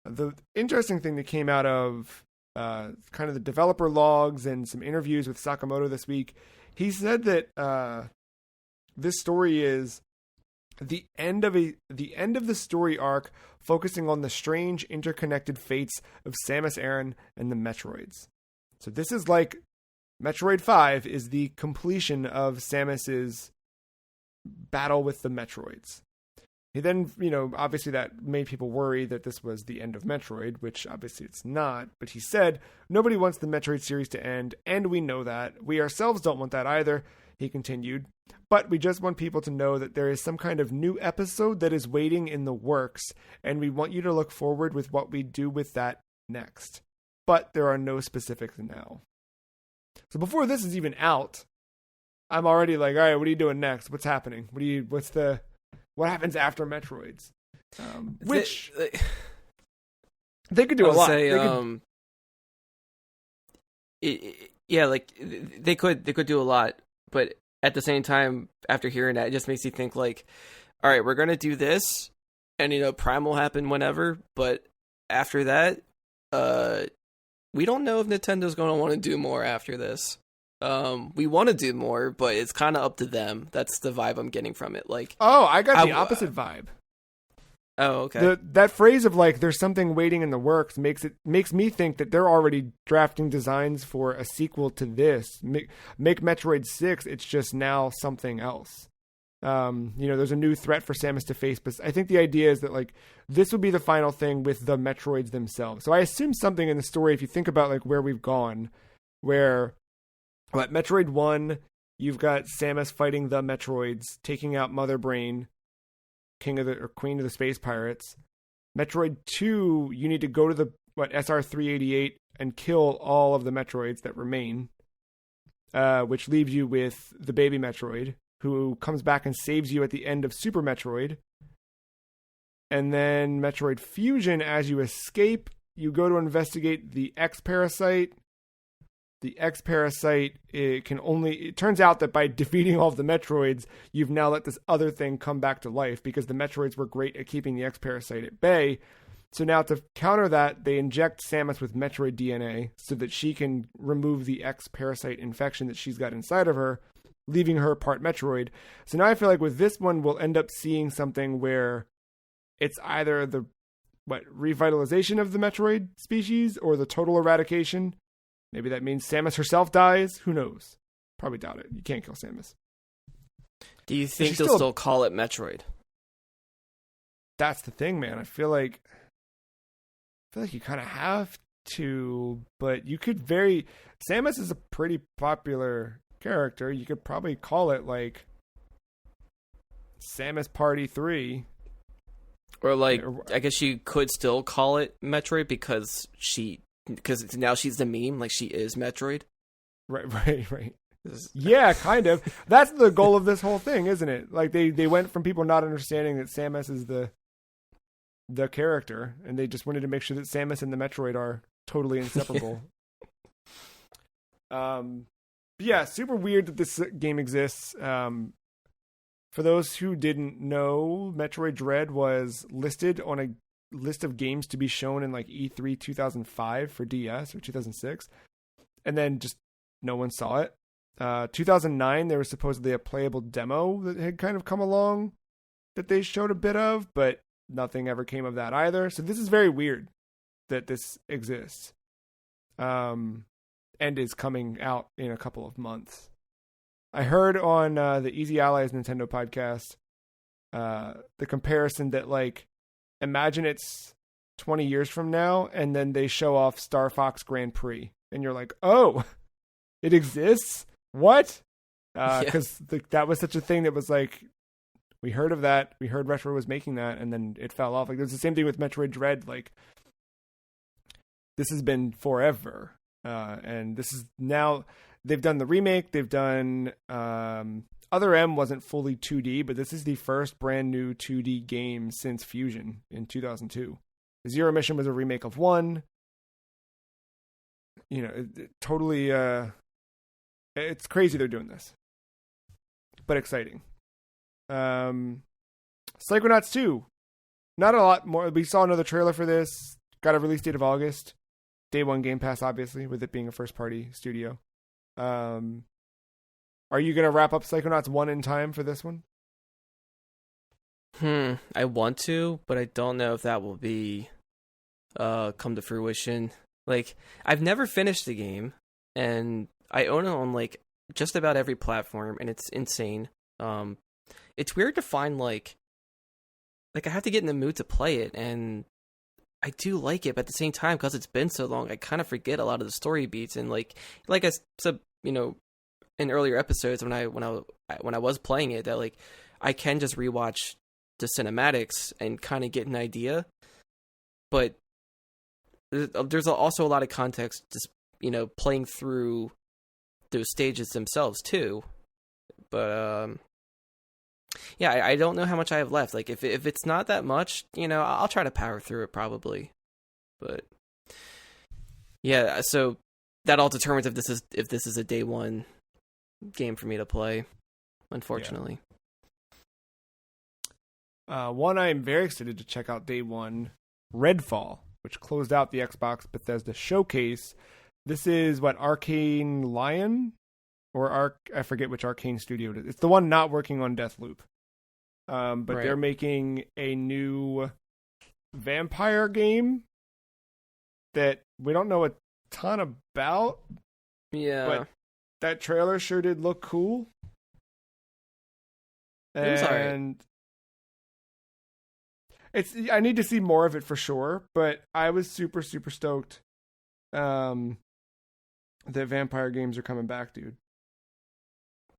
The interesting thing that came out of kind of the developer logs and some interviews with Sakamoto this week, he said that this story is the end of the story arc, focusing on the strange interconnected fates of Samus Aran and the Metroids. So this is like Metroid 5 is the completion of Samus's battle with the Metroids. He then, obviously that made people worry that this was the end of Metroid, which obviously it's not. But he said, nobody wants the Metroid series to end, and we know that. We ourselves don't want that either, he continued. But we just want people to know that there is some kind of new episode that is waiting in the works, and we want you to look forward with what we do with that next. But there are no specifics now. So before this is even out, I'm already like, all right, what are you doing next? What's happening? What happens after Metroids? Which they could do a lot. They could do a lot, but at the same time, after hearing that, it just makes you think like, all right, we're gonna do this, and Prime will happen whenever, but after that, we don't know if Nintendo's gonna want to do more after this. We want to do more, but it's kind of up to them. That's the vibe I'm getting from it. Like, I got the opposite vibe. Oh, okay. That phrase of like, there's something waiting in the works makes me think that they're already drafting designs for a sequel to this. Make Metroid 6. It's just now something else. There's a new threat for Samus to face, but I think the idea is that like this would be the final thing with the Metroids themselves. So I assume something in the story, if you think about like where we've gone, where at Metroid 1, you've got Samus fighting the Metroids, taking out Mother Brain, Queen of the Space Pirates. Metroid 2, you need to go to the SR-388 and kill all of the Metroids that remain, which leaves you with the baby Metroid, who comes back and saves you at the end of Super Metroid. And then Metroid Fusion, as you escape, you go to investigate the X-Parasite. The X-Parasite, it turns out that by defeating all of the Metroids, you've now let this other thing come back to life, because the Metroids were great at keeping the X-Parasite at bay. So now to counter that, they inject Samus with Metroid DNA so that she can remove the X-Parasite infection that she's got inside of her, leaving her part Metroid. So now I feel like with this one, we'll end up seeing something where it's either the revitalization of the Metroid species or the total eradication. Maybe that means Samus herself dies. Who knows? Probably doubt it. You can't kill Samus. Do you think they'll still call it Metroid? That's the thing, man. I feel like you kind of have to, but you could Samus is a pretty popular character. You could probably call it like Samus Party 3. Or like, I guess you could still call it Metroid because now she's the meme, like she is Metroid. Right. Yeah, kind of. That's the goal of this whole thing, isn't it? Like they went from people not understanding that Samus is the character, and they just wanted to make sure that Samus and the Metroid are totally inseparable. Yeah, super weird that this game exists. For those who didn't know, Metroid Dread was listed on a list of games to be shown in like E3 2005 for DS or 2006, and then just no one saw it. 2009 there was supposedly a playable demo that had kind of come along that they showed a bit of, but nothing ever came of that either. So this is very weird that this exists, and is coming out in a couple of months. I heard on the Easy Allies Nintendo podcast the comparison that like, imagine it's 20 years from now, and then they show off Star Fox Grand Prix, and you're like, oh, it exists? What? Because that was such a thing that was like, we heard of that, we heard Retro was making that, and then it fell off. Like, there's the same thing with Metroid Dread. Like, this has been forever, and this is now, they've done the remake, they've done, Other M wasn't fully 2D, but this is the first brand new 2D game since Fusion in 2002. Zero Mission was a remake of 1. You know, it totally, it's crazy they're doing this, but exciting. Psychonauts 2, not a lot more. We saw another trailer for this. Got a release date of August. Day 1 Game Pass, obviously, with it being a first-party studio. Are you going to wrap up Psychonauts 1 in time for this one? I want to, but I don't know if that will be come to fruition. Like, I've never finished the game, and I own it on, like, just about every platform, and it's insane. It's weird to find, like I have to get in the mood to play it, and I do like it, but at the same time, because it's been so long, I kind of forget a lot of the story beats, and like I said, you know, in earlier episodes when I was playing it, that like I can just rewatch the cinematics and kind of get an idea, but there's also a lot of context just, you know, playing through those stages themselves too. But yeah, I don't know how much I have left. Like if it's not that much, you know, I'll try to power through it probably. But yeah, so that all determines if this is a day 1 game for me to play, unfortunately. Yeah. One I'm very excited to check out day 1, Redfall, which closed out the Xbox Bethesda showcase. This is what, Arcane Lion? Or I forget which Arcane studio it is. It's the one not working on Deathloop. But right. They're making a new vampire game that we don't know a ton about. Yeah. But that trailer sure did look cool. It was alright. I need to see more of it for sure, but I was super, super stoked that vampire games are coming back, dude.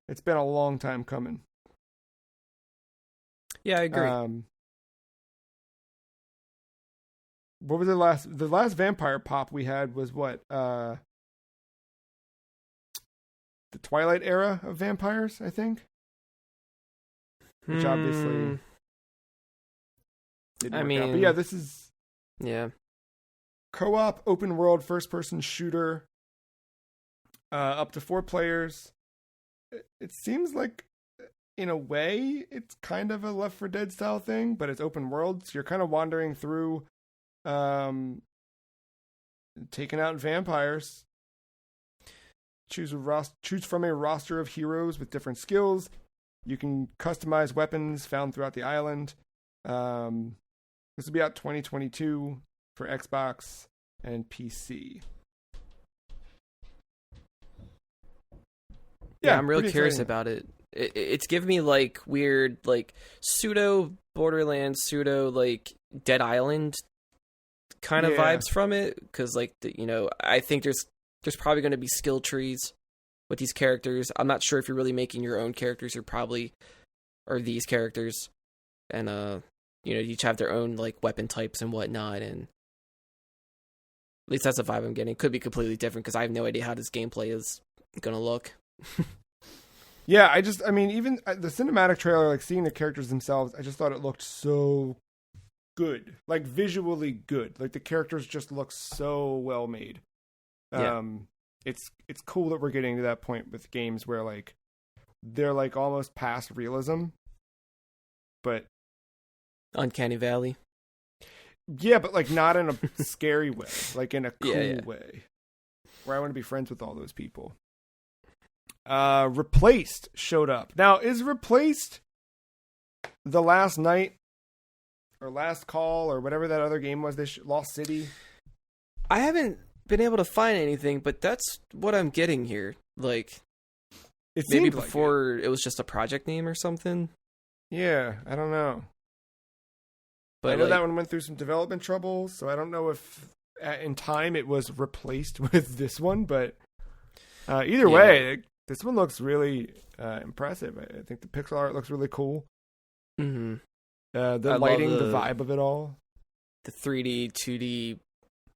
It's been a long time coming. Yeah, I agree. What was the last vampire pop we had was what? The Twilight era of vampires, I think. Which obviously didn't work out. But yeah, this is co-op open world first person shooter. Up to 4 players. It seems like, in a way, it's kind of a Left 4 Dead style thing, but it's open world, so you're kind of wandering through, taking out vampires. Choose from a roster of heroes with different skills. You can customize weapons found throughout the island. This will be out 2022 for Xbox and PC. Yeah, I'm really curious about it. It's giving me like weird, like pseudo Borderlands, pseudo like Dead Island kind of vibes from it. Because like you know, I think there's probably going to be skill trees with these characters. I'm not sure if you're really making your own characters. You're probably are these characters, and you know, each have their own like weapon types and whatnot. And at least that's the vibe I'm getting. It could be completely different because I have no idea how this gameplay is gonna look. Yeah, I mean, even the cinematic trailer, like seeing the characters themselves, I just thought it looked so good, like visually good. Like the characters just look so well made. Yeah. It's cool that we're getting to that point with games where like they're like almost past realism, but Uncanny Valley. Yeah, but like not in a scary way, like in a cool way, where I want to be friends with all those people. Replaced showed up. Now, is Replaced the Last Night or Last Call or whatever that other game was? Lost City? I haven't been able to find anything, but that's what I'm getting here. Like, it maybe before it was just a project name or something. Yeah, I don't know. But I know that one went through some development trouble, so I don't know if in time it was replaced with this one, but either way, this one looks really impressive. I think the pixel art looks really cool. Mm-hmm. The lighting, the vibe of it all. The 3D, 2D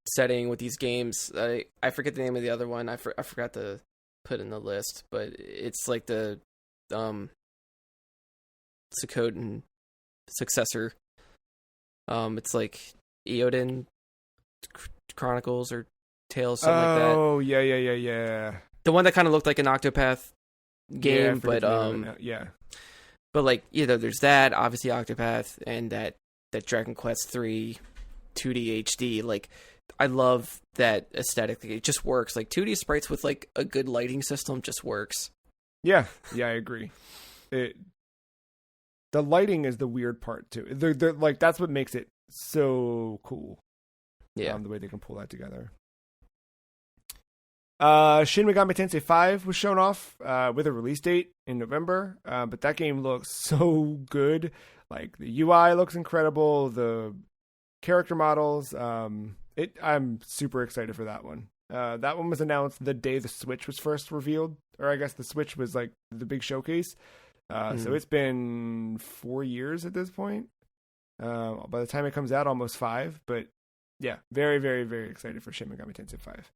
setting with these games. I forget the name of the other one. I forgot to put in the list, but it's like the Suikoden successor. It's like Eoden Chronicles or Tales, something like that. Oh, yeah. The one that kind of looked like an Octopath game, but but like there's that, obviously Octopath, and that Dragon Quest 3 2D HD. Like, I love that aesthetic. It just works. Like 2D sprites with like a good lighting system just works. Yeah, I agree. The lighting is the weird part too. They're like, that's what makes it so cool. Yeah, the way they can pull that together. Shin Megami Tensei 5 was shown off with a release date in November, but that game looks so good. Like, the UI looks incredible, the character models. I'm super excited for that one. That one was announced the day the Switch was first revealed, or I guess the Switch was like the big showcase. So it's been 4 years at this point. By the time it comes out, almost 5. But yeah, very, very, very excited for Shin Megami Tensei 5.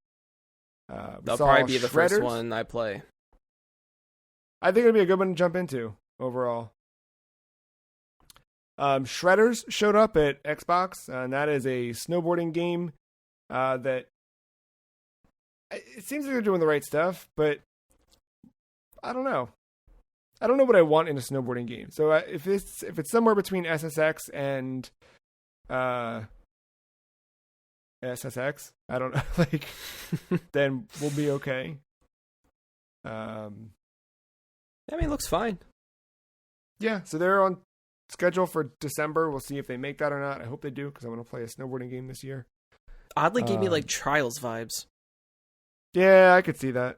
That'll probably be the first one I play. I think it'll be a good one to jump into overall. Shredders showed up at Xbox, and that is a snowboarding game that it seems like they're doing the right stuff, but I don't know. I don't know what I want in a snowboarding game. So if it's somewhere between SSX and SSX, I don't know, like, then we'll be okay. I mean, it looks fine. Yeah, so they're on schedule for December. We'll see if they make that or not. I hope they do, because I want to play a snowboarding game this year. Oddly gave me like Trials vibes. Yeah, I could see that.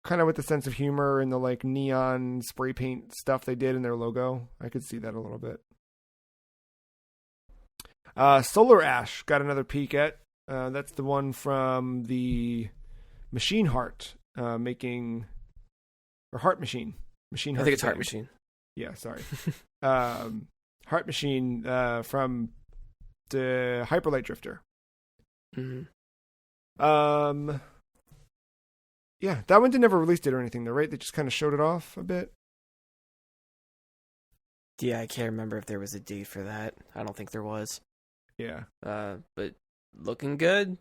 Kind of with the sense of humor and the like neon spray paint stuff they did in their logo. I could see that a little bit. Solar Ash got another peek at. That's the one from the Machine Heart making, or Heart Machine. Machine Heart. I think it's Heart Machine. Yeah, sorry. Heart Machine from the Hyperlight Drifter. Mm-hmm. Yeah, that one never released it or anything though, right? They just kind of showed it off a bit. Yeah, I can't remember if there was a date for that. I don't think there was. Yeah. But looking good.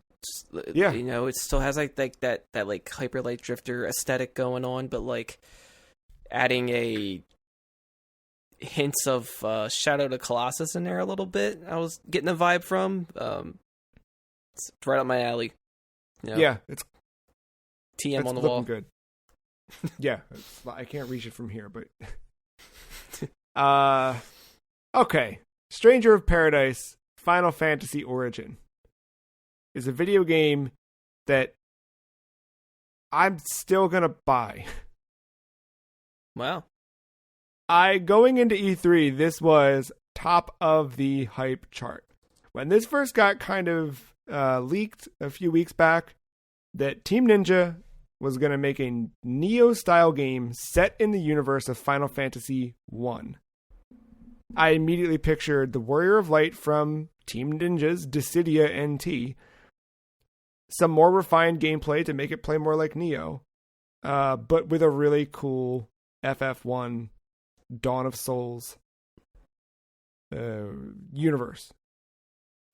Yeah. It still has like that like Hyperlight Drifter aesthetic going on, but like adding a hints of Shadow of the Colossus in there a little bit. I was getting a vibe from. It's right up my alley. Yeah, it's TM on the wall. Good. Yeah, I can't reach it from here, but okay. Stranger of Paradise Final Fantasy Origin is a video game that I'm still gonna buy. Wow. Going into E3, this was top of the hype chart. When this first got kind of leaked a few weeks back, that Team Ninja was going to make a Neo-style game set in the universe of Final Fantasy 1. I immediately pictured the Warrior of Light from Team Ninja's Dissidia NT, some more refined gameplay to make it play more like Neo, but with a really cool FF1 Dawn of Souls universe.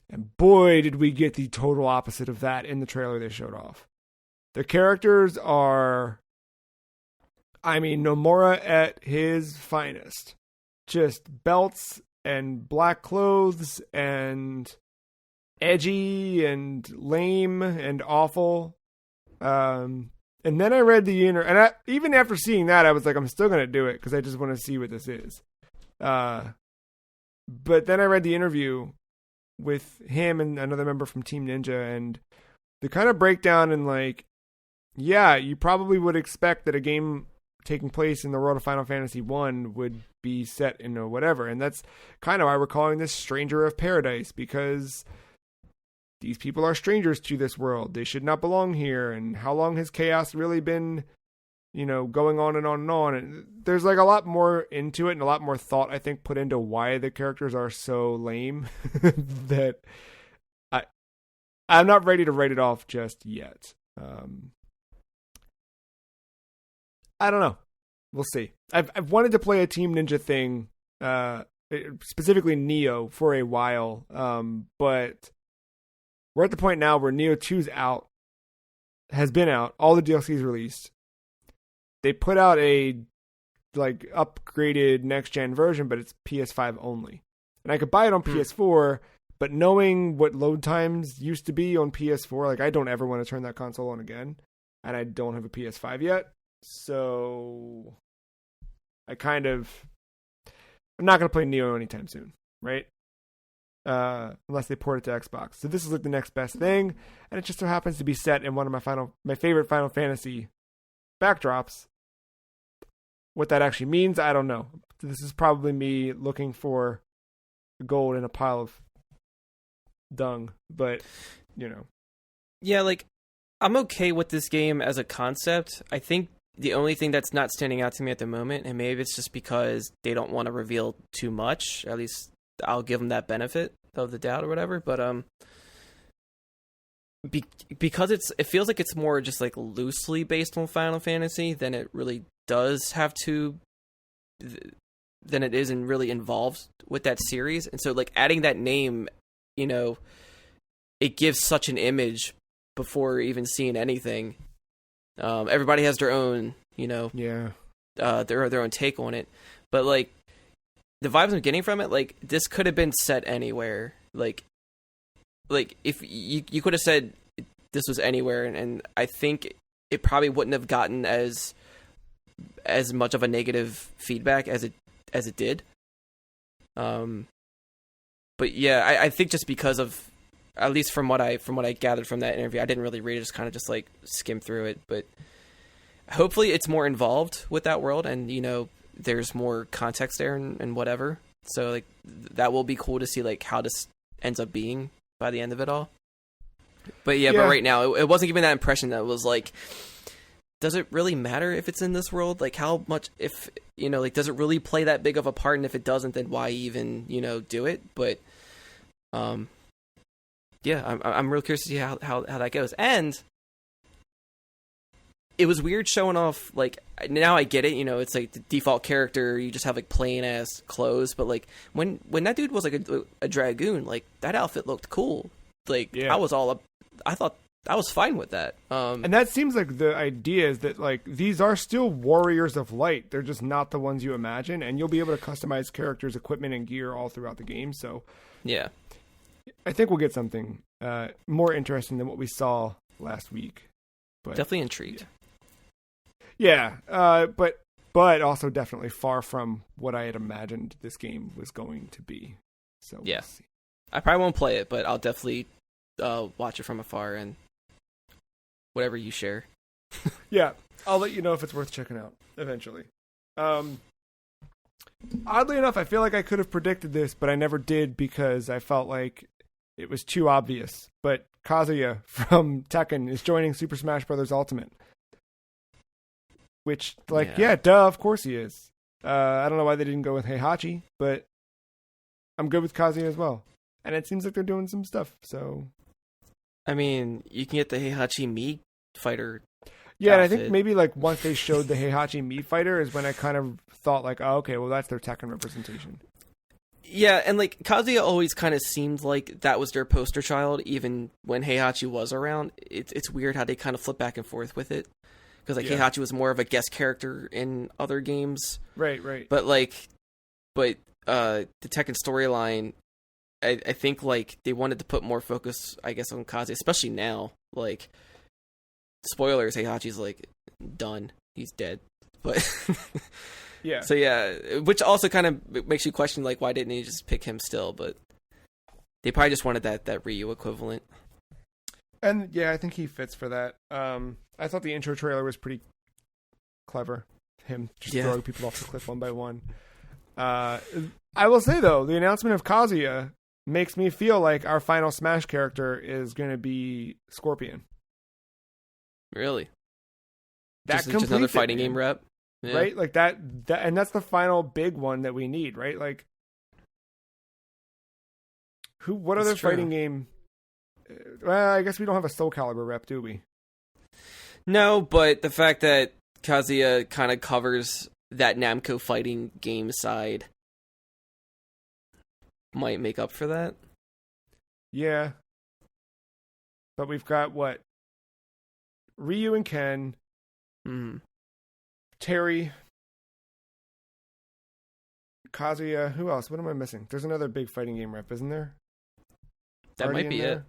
And boy, did we get the total opposite of that in the trailer they showed off. The characters are, Nomura at his finest. Just belts and black clothes and edgy and lame and awful. And then I read and even after seeing that, I was like, I'm still going to do it because I just want to see what this is. But then I read the interview with him and another member from Team Ninja, and the kind of breakdown and like, yeah, you probably would expect that a game taking place in the world of Final Fantasy 1 would be set in a whatever. And that's kind of why we're calling this Stranger of Paradise, because these people are strangers to this world. They should not belong here. And how long has chaos really been, going on and on and on? And there's like a lot more into it and a lot more thought, I think, put into why the characters are so lame that I'm not ready to write it off just yet. I don't know. We'll see. I've wanted to play a Team Ninja thing, specifically Neo, for a while, but we're at the point now where Neo 2's out, has been out, all the DLC's released. They put out a upgraded next gen version, but it's PS5 only. And I could buy it on PS4, but knowing what load times used to be on PS4, I don't ever want to turn that console on again. And I don't have a PS5 yet. So I'm not going to play Neo anytime soon, right? Unless they port it to Xbox. So this is the next best thing, and it just so happens to be set in one of my favorite Final Fantasy backdrops. What that actually means, I don't know. This is probably me looking for gold in a pile of dung, but Yeah, I'm okay with this game as a concept. I think the only thing that's not standing out to me at the moment, and maybe it's just because they don't want to reveal too much, at least I'll give them that benefit of the doubt or whatever, but because it feels like it's more just loosely based on Final Fantasy than it really does have to, than it is and really involved with that series. And so adding that name, it gives such an image before even seeing anything. Everybody has their own, their own take on it, but the vibes I'm getting from it, this could have been set anywhere. If you could have said this was anywhere, and I think it probably wouldn't have gotten as much of a negative feedback as it did. But yeah, I think just because of, at least from what I gathered from that interview, I didn't really read it, just kind of skim through it, but hopefully it's more involved with that world, and there's more context there and whatever. So that will be cool to see how this ends up being by the end of it all. But yeah. But right now it wasn't giving that impression that it was does it really matter if it's in this world? How much, if does it really play that big of a part? And if it doesn't, then why even do it? But yeah, I'm real curious to see how that goes. And it was weird showing off, now I get it, it's the default character, you just have plain ass clothes, but when that dude was a dragoon, that outfit looked cool. Yeah. I thought I was fine with that. And that seems the idea is that these are still warriors of light. They're just not the ones you imagine, and you'll be able to customize characters, equipment, and gear all throughout the game. So yeah, I think we'll get something more interesting than what we saw last week. But definitely intrigued. Yeah, but also definitely far from what I had imagined this game was going to be. So yeah, we'll see. I probably won't play it, but I'll definitely watch it from afar and whatever you share. Yeah, I'll let you know if it's worth checking out eventually. Oddly enough, I feel like I could have predicted this, but I never did because I felt like it was too obvious. But Kazuya from Tekken is joining Super Smash Bros. Ultimate. Which, yeah, duh, of course he is. I don't know why they didn't go with Heihachi, but I'm good with Kazuya as well. And it seems like they're doing some stuff, so... I mean, you can get the Heihachi Mii fighter. Yeah, and I think maybe once they showed the Heihachi Mii fighter is when I kind of thought oh, okay, well that's their Tekken representation. Yeah, and Kazuya always kind of seemed like that was their poster child, even when Heihachi was around. It's weird how they kind of flip back and forth with it. Because Heihachi was more of a guest character in other games. Right. But the Tekken storyline, I think they wanted to put more focus, I guess, on Kazuya, especially now. Spoilers, Heihachi's done. He's dead. But yeah. So yeah, which also kind of makes you question why didn't he just pick him still? But they probably just wanted that Ryu equivalent. And yeah, I think he fits for that. I thought the intro trailer was pretty clever. him just throwing people off the cliff one by one. I will say, though, the announcement of Kazuya makes me feel like our final Smash character is going to be Scorpion. Really? That just another fighting game rep? Yeah. Right? Like that, and that's the final big one that we need, right? Like, what other fighting game? Well, I guess we don't have a Soul Calibur rep, do we? No, but the fact that Kazuya kind of covers that Namco fighting game side might make up for that. Yeah. But we've got what? Ryu and Ken. Terry. Kazuya. Who else? What am I missing? There's another big fighting game rep, isn't there? That might be it.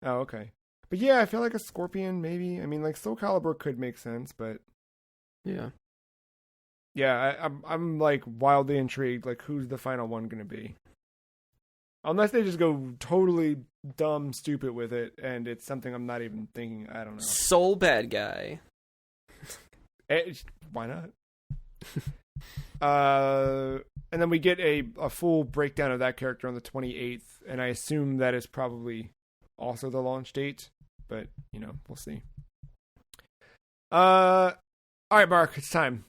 Oh, okay. But yeah, I feel like a Scorpion, maybe. I mean, like, Soul Calibur could make sense, but... Yeah. Yeah, I'm like, wildly intrigued. Like, who's the final one going to be? Unless they just go totally dumb, stupid with it, and it's something I'm not even thinking. I don't know. Soul bad guy. Why not? And then we get a full breakdown of that character on the 28th, and I assume that is probably also the launch date, but, we'll see. All right, Mark, it's time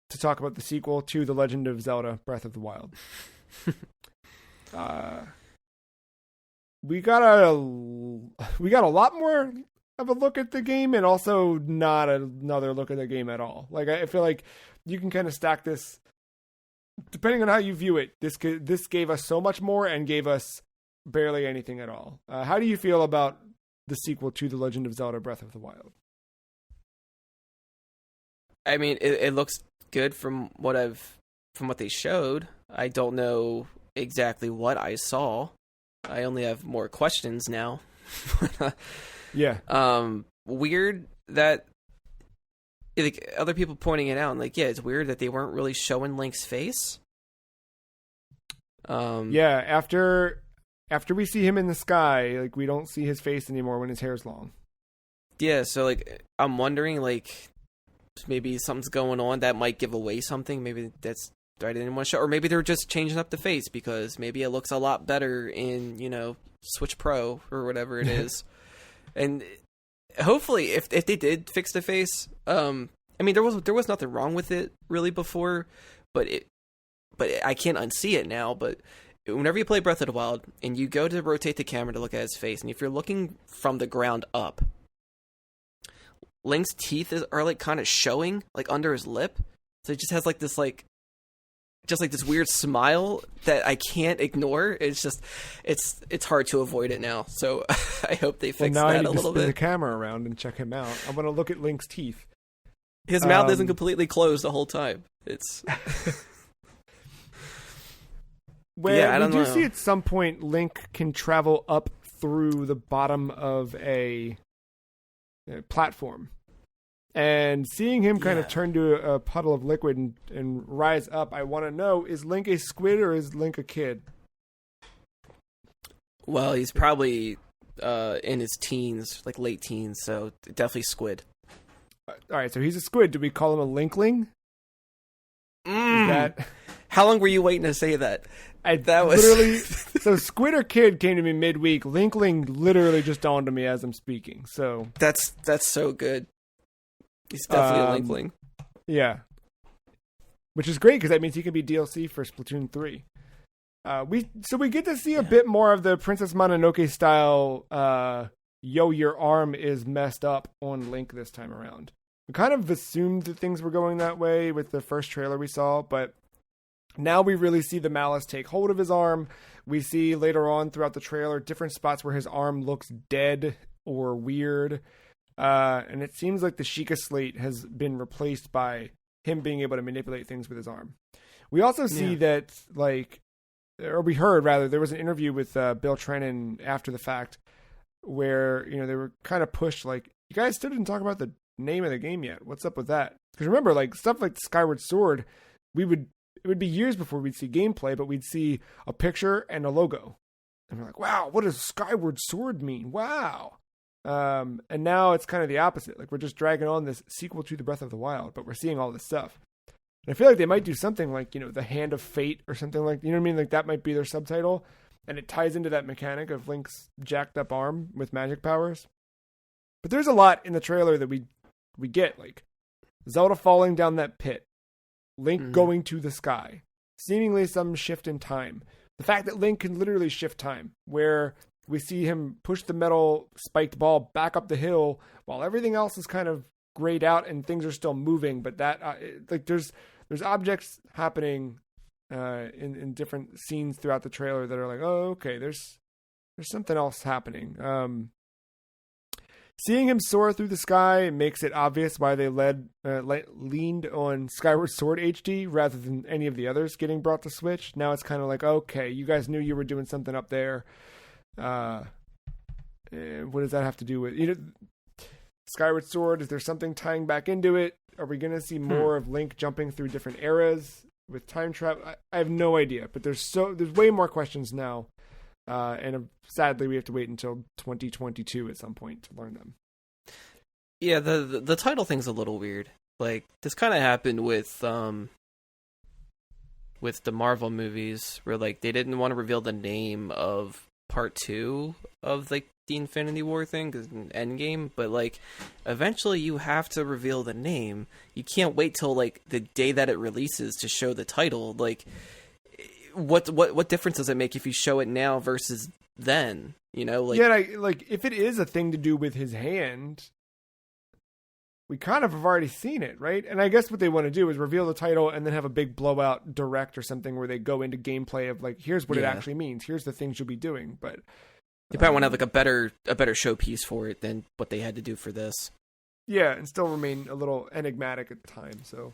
to talk about the sequel to The Legend of Zelda Breath of the Wild. We got a lot more of a look at the game, and also not another look at the game at all. Like, I feel like you can kind of stack this depending on how you view it. This gave us so much more and gave us barely anything at all. How do you feel about the sequel to The Legend of Zelda Breath of the Wild? I mean, it looks good from what they showed. I don't know exactly what I saw. I only have more questions now. Yeah. Weird that, like, other people pointing it out, and like, yeah, it's weird that they weren't really showing Link's face. Yeah, after we see him in the sky, like, we don't see his face anymore when his hair's long. Yeah, so like, I'm wondering, like, maybe something's going on that might give away something. Maybe that's I didn't want to show, or maybe they're just changing up the face because maybe it looks a lot better in Switch Pro or whatever it is. And hopefully, if they did fix the face, I mean, there was nothing wrong with it really before, but I can't unsee it now. But whenever you play Breath of the Wild and you go to rotate the camera to look at his face, and if you're looking from the ground up, Link's teeth are like kind of showing like under his lip, so it just has like this this weird smile that I can't ignore. It's just it's hard to avoid it now. So I hope they fix that a little bit. Now I need to spin the camera around and check him out. I'm gonna look at Link's teeth. His mouth isn't completely closed the whole time. It's I don't know. See at some point Link can travel up through the bottom of a platform. And seeing him kind of turn to a puddle of liquid and rise up, I want to know, is Link a squid or is Link a kid? Well, he's probably in his teens, like late teens, so definitely squid. All right, so he's a squid. Do we call him a Linkling? How long were you waiting to say that? That was literally so. Squid or kid came to me midweek. Linkling literally just dawned on me as I'm speaking. So that's so good. He's definitely a Linkling. Yeah. Which is great because that means he can be DLC for Splatoon 3. We get to see a bit more of the Princess Mononoke style your arm is messed up on Link this time around. We kind of assumed that things were going that way with the first trailer we saw, but now we really see the malice take hold of his arm. We see later on throughout the trailer different spots where his arm looks dead or weird. And it seems like the Sheikah slate has been replaced by him being able to manipulate things with his arm. We also see that, we heard rather, there was an interview with Bill Trennan after the fact where, they were kind of pushed, like, you guys still didn't talk about the name of the game yet. What's up with that? Because remember, like, stuff like Skyward Sword, it would be years before we'd see gameplay, but we'd see a picture and a logo. And we're like, wow, what does Skyward Sword mean? Wow. And now it's kind of the opposite. Like we're just dragging on this sequel to the Breath of the Wild, but we're seeing all this stuff. And I feel like they might do something like, the Hand of Fate or something like, you know what I mean? Like that might be their subtitle. And it ties into that mechanic of Link's jacked up arm with magic powers. But there's a lot in the trailer that we get, like Zelda falling down that pit, Link going to the sky, seemingly some shift in time. The fact that Link can literally shift time, where we see him push the metal spiked ball back up the hill while everything else is kind of grayed out and things are still moving. But that, like, there's objects happening in different scenes throughout the trailer that are like, oh, okay, there's something else happening. Seeing him soar through the sky makes it obvious why they leaned on Skyward Sword HD rather than any of the others getting brought to Switch. Now it's kind of like, okay, you guys knew you were doing something up there. What does that have to do with Skyward Sword? Is there something tying back into it? Are we going to see more of Link jumping through different eras with time travel? I have no idea, but there's way more questions now. And sadly, we have to wait until 2022 at some point to learn them. Yeah, the title thing's a little weird. Like, this kind of happened with the Marvel movies, where like they didn't want to reveal the name of Part 2 of like the Infinity War thing, because Endgame. But like, eventually, you have to reveal the name. You can't wait till like the day that it releases to show the title. Like, what difference does it make if you show it now versus then? Like, yeah, like if it is a thing to do with his hand, we kind of have already seen it, right? And I guess what they want to do is reveal the title and then have a big blowout direct or something where they go into gameplay of like, here's what it actually means. Here's the things you'll be doing. But they probably want to have like a better showpiece for it than what they had to do for this. Yeah, and still remain a little enigmatic at the time. So,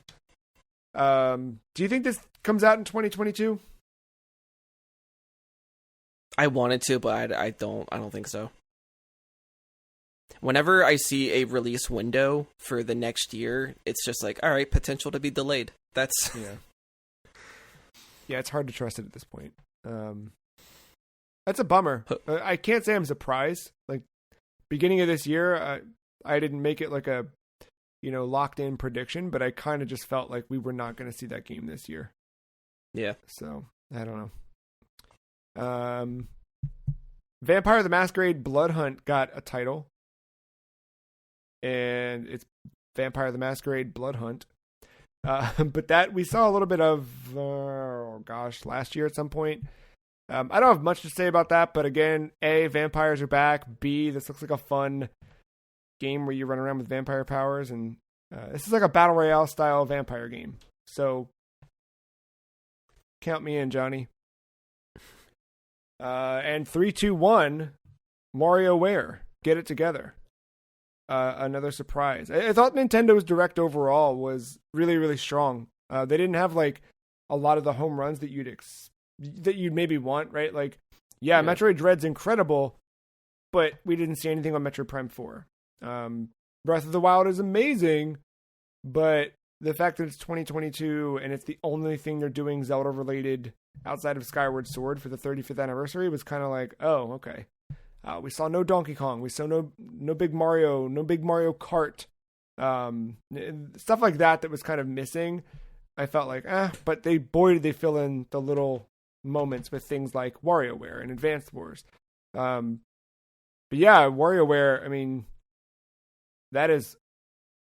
do you think this comes out in 2022? I wanted to, but I don't think so. Whenever I see a release window for the next year, it's just like, all right, potential to be delayed. That's yeah, it's hard to trust it at this point. That's a bummer. I can't say I'm surprised. Like, beginning of this year, I didn't make it like a locked in prediction, but I kind of just felt like we were not going to see that game this year. Yeah. So I don't know. Vampire the Masquerade Blood Hunt got a title, and it's Vampire the Masquerade Blood Hunt. But that we saw a little bit of, last year at some point. I don't have much to say about that, but again, A, vampires are back. B, this looks like a fun game where you run around with vampire powers, and this is like a battle royale style vampire game. So count me in, Johnny. And 3, 2, 1, WarioWare, get it together. Another surprise. I thought Nintendo's Direct overall was really, really strong. They didn't have like a lot of the home runs that you'd maybe want, right? Like, yeah, Metroid Dread's incredible, but we didn't see anything on Metroid Prime 4. Breath of the Wild is amazing, but the fact that it's 2022 and it's the only thing they're doing Zelda related outside of Skyward Sword for the 35th anniversary was kind of like, oh, okay. We saw no Donkey Kong. We saw no big Mario, no big Mario Kart. Stuff like that was kind of missing. I felt like, but did they fill in the little moments with things like WarioWare and Advanced Wars. But yeah, WarioWare, I mean, that is,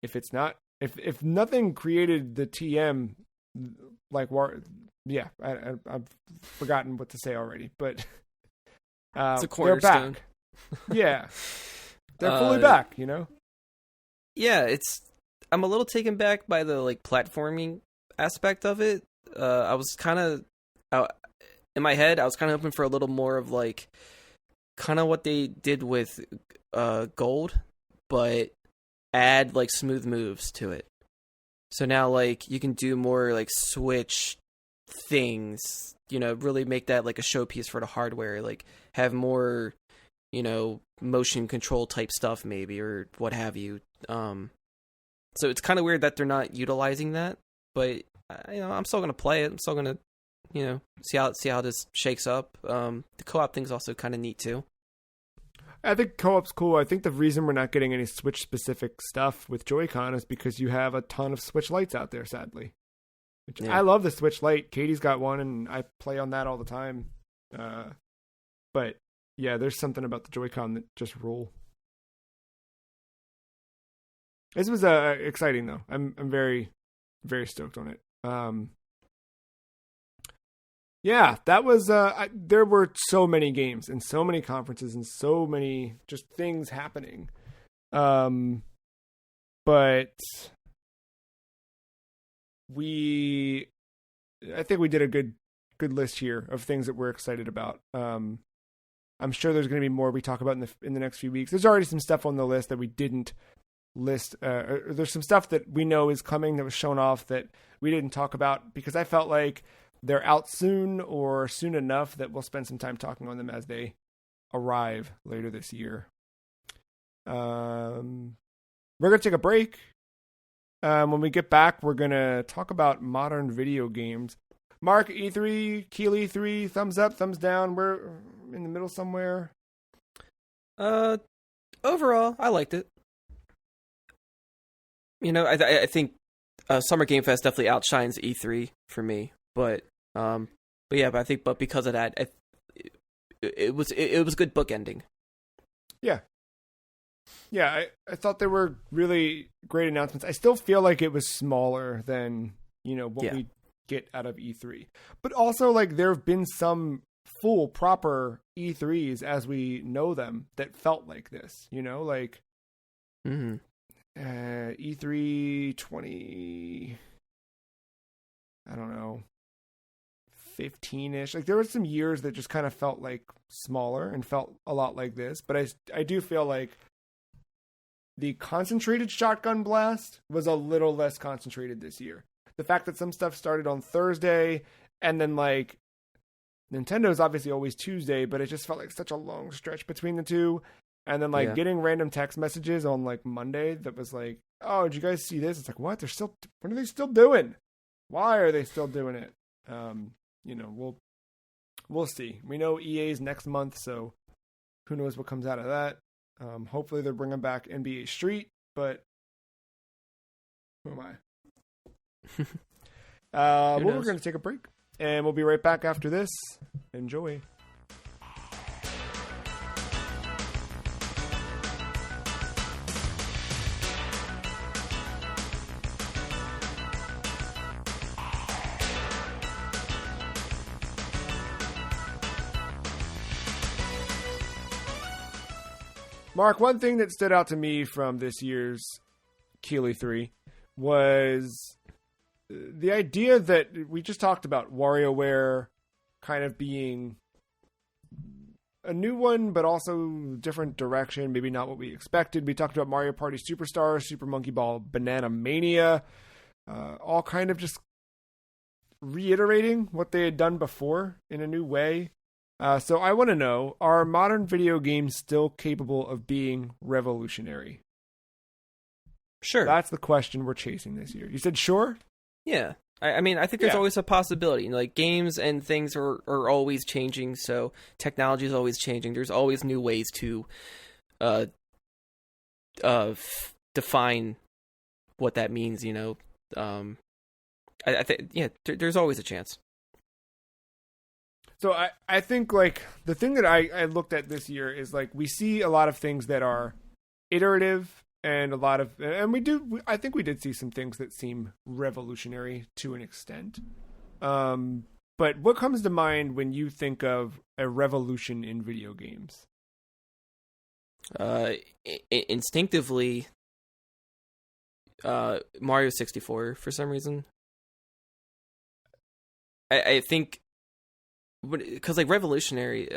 if nothing created the TM like I've forgotten what to say already, but it's a cornerstone. They're back. Yeah, they're fully back. Yeah, I'm a little taken back by the like platforming aspect of it. I was kind of in my head. I was kind of hoping for a little more of like kind of what they did with Gold, but add like smooth moves to it. So now like you can do more like Switch things, really make that like a showpiece for the hardware, like have more, motion control type stuff maybe, or what have you. So it's kind of weird that they're not utilizing that, but I'm still going to play it. I'm still going to, see how this shakes up. The co-op thing's also kind of neat too. I think co-op's cool. I think the reason we're not getting any Switch-specific stuff with Joy-Con is because you have a ton of Switch Lites out there, sadly. I love the Switch Lite. Katie's got one, and I play on that all the time. But, yeah, there's something about the Joy-Con that just rule. This was exciting, though. I'm very, very stoked on it. Yeah, that was. There were so many games and so many conferences and so many just things happening. But I think we did a good list here of things that we're excited about. I'm sure there's going to be more we talk about in the next few weeks. There's already some stuff on the list that we didn't list. There's some stuff that we know is coming that was shown off that we didn't talk about because I felt like they're out soon or soon enough that we'll spend some time talking on them as they arrive later this year. We're going to take a break. When we get back, we're going to talk about modern video games. Mark, E3, Keel E3, thumbs up, thumbs down. We're in the middle somewhere. Overall, I liked it. You know, I think Summer Game Fest definitely outshines E3 for me, but because of that, it was good bookending. Yeah, I thought there were really great announcements. I still feel like it was smaller than what we get out of E3, but also like there have been some full proper E3s as we know them that felt like this. E3 20, I don't know, 15-ish. Like there were some years that just kind of felt like smaller and felt a lot like this, but I do feel like the concentrated shotgun blast was a little less concentrated this year. The fact that some stuff started on Thursday and then like Nintendo's obviously always Tuesday, but it just felt like such a long stretch between the two. And then like getting random text messages on like Monday that was like, "Oh, did you guys see this?" It's like, what? What are they still doing? Why are they still doing it? We'll see. We know EA's next month, so who knows what comes out of that. Hopefully they're bringing back NBA Street, but who am I? We're going to take a break, and we'll be right back after this. Enjoy. Mark, one thing that stood out to me from this year's Keel E3 was the idea that we just talked about WarioWare kind of being a new one, but also different direction, maybe not what we expected. We talked about Mario Party Superstars, Super Monkey Ball, Banana Mania, all kind of just reiterating what they had done before in a new way. So I want to know, are modern video games still capable of being revolutionary? Sure. That's the question we're chasing this year. You said sure? Yeah. I mean, I think there's always a possibility. Like, games and things are always changing, so technology is always changing. There's always new ways to define what that means, I think, there's always a chance. So I think, like, the thing that I looked at this year is, like, we see a lot of things that are iterative and I think we did see some things that seem revolutionary to an extent. But what comes to mind when you think of a revolution in video games? Instinctively, Mario 64 for some reason. I think, because like revolutionary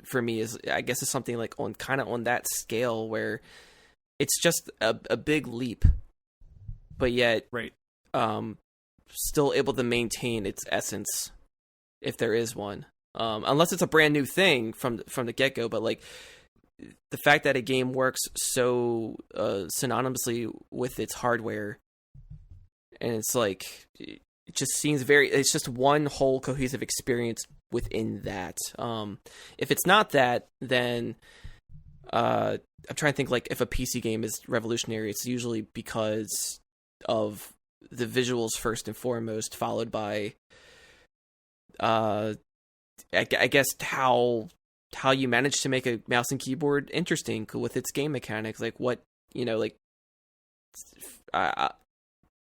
for me is, I guess, is something like on that scale where it's just a big leap, but yet still able to maintain its essence if there is one, unless it's a brand new thing from the get-go. But like the fact that a game works so synonymously with its hardware, and it's like it just seems it's just one whole cohesive experience within that. If it's not that, then I'm trying to think like if a PC game is revolutionary, it's usually because of the visuals first and foremost, followed by I guess how you manage to make a mouse and keyboard interesting with its game mechanics, like what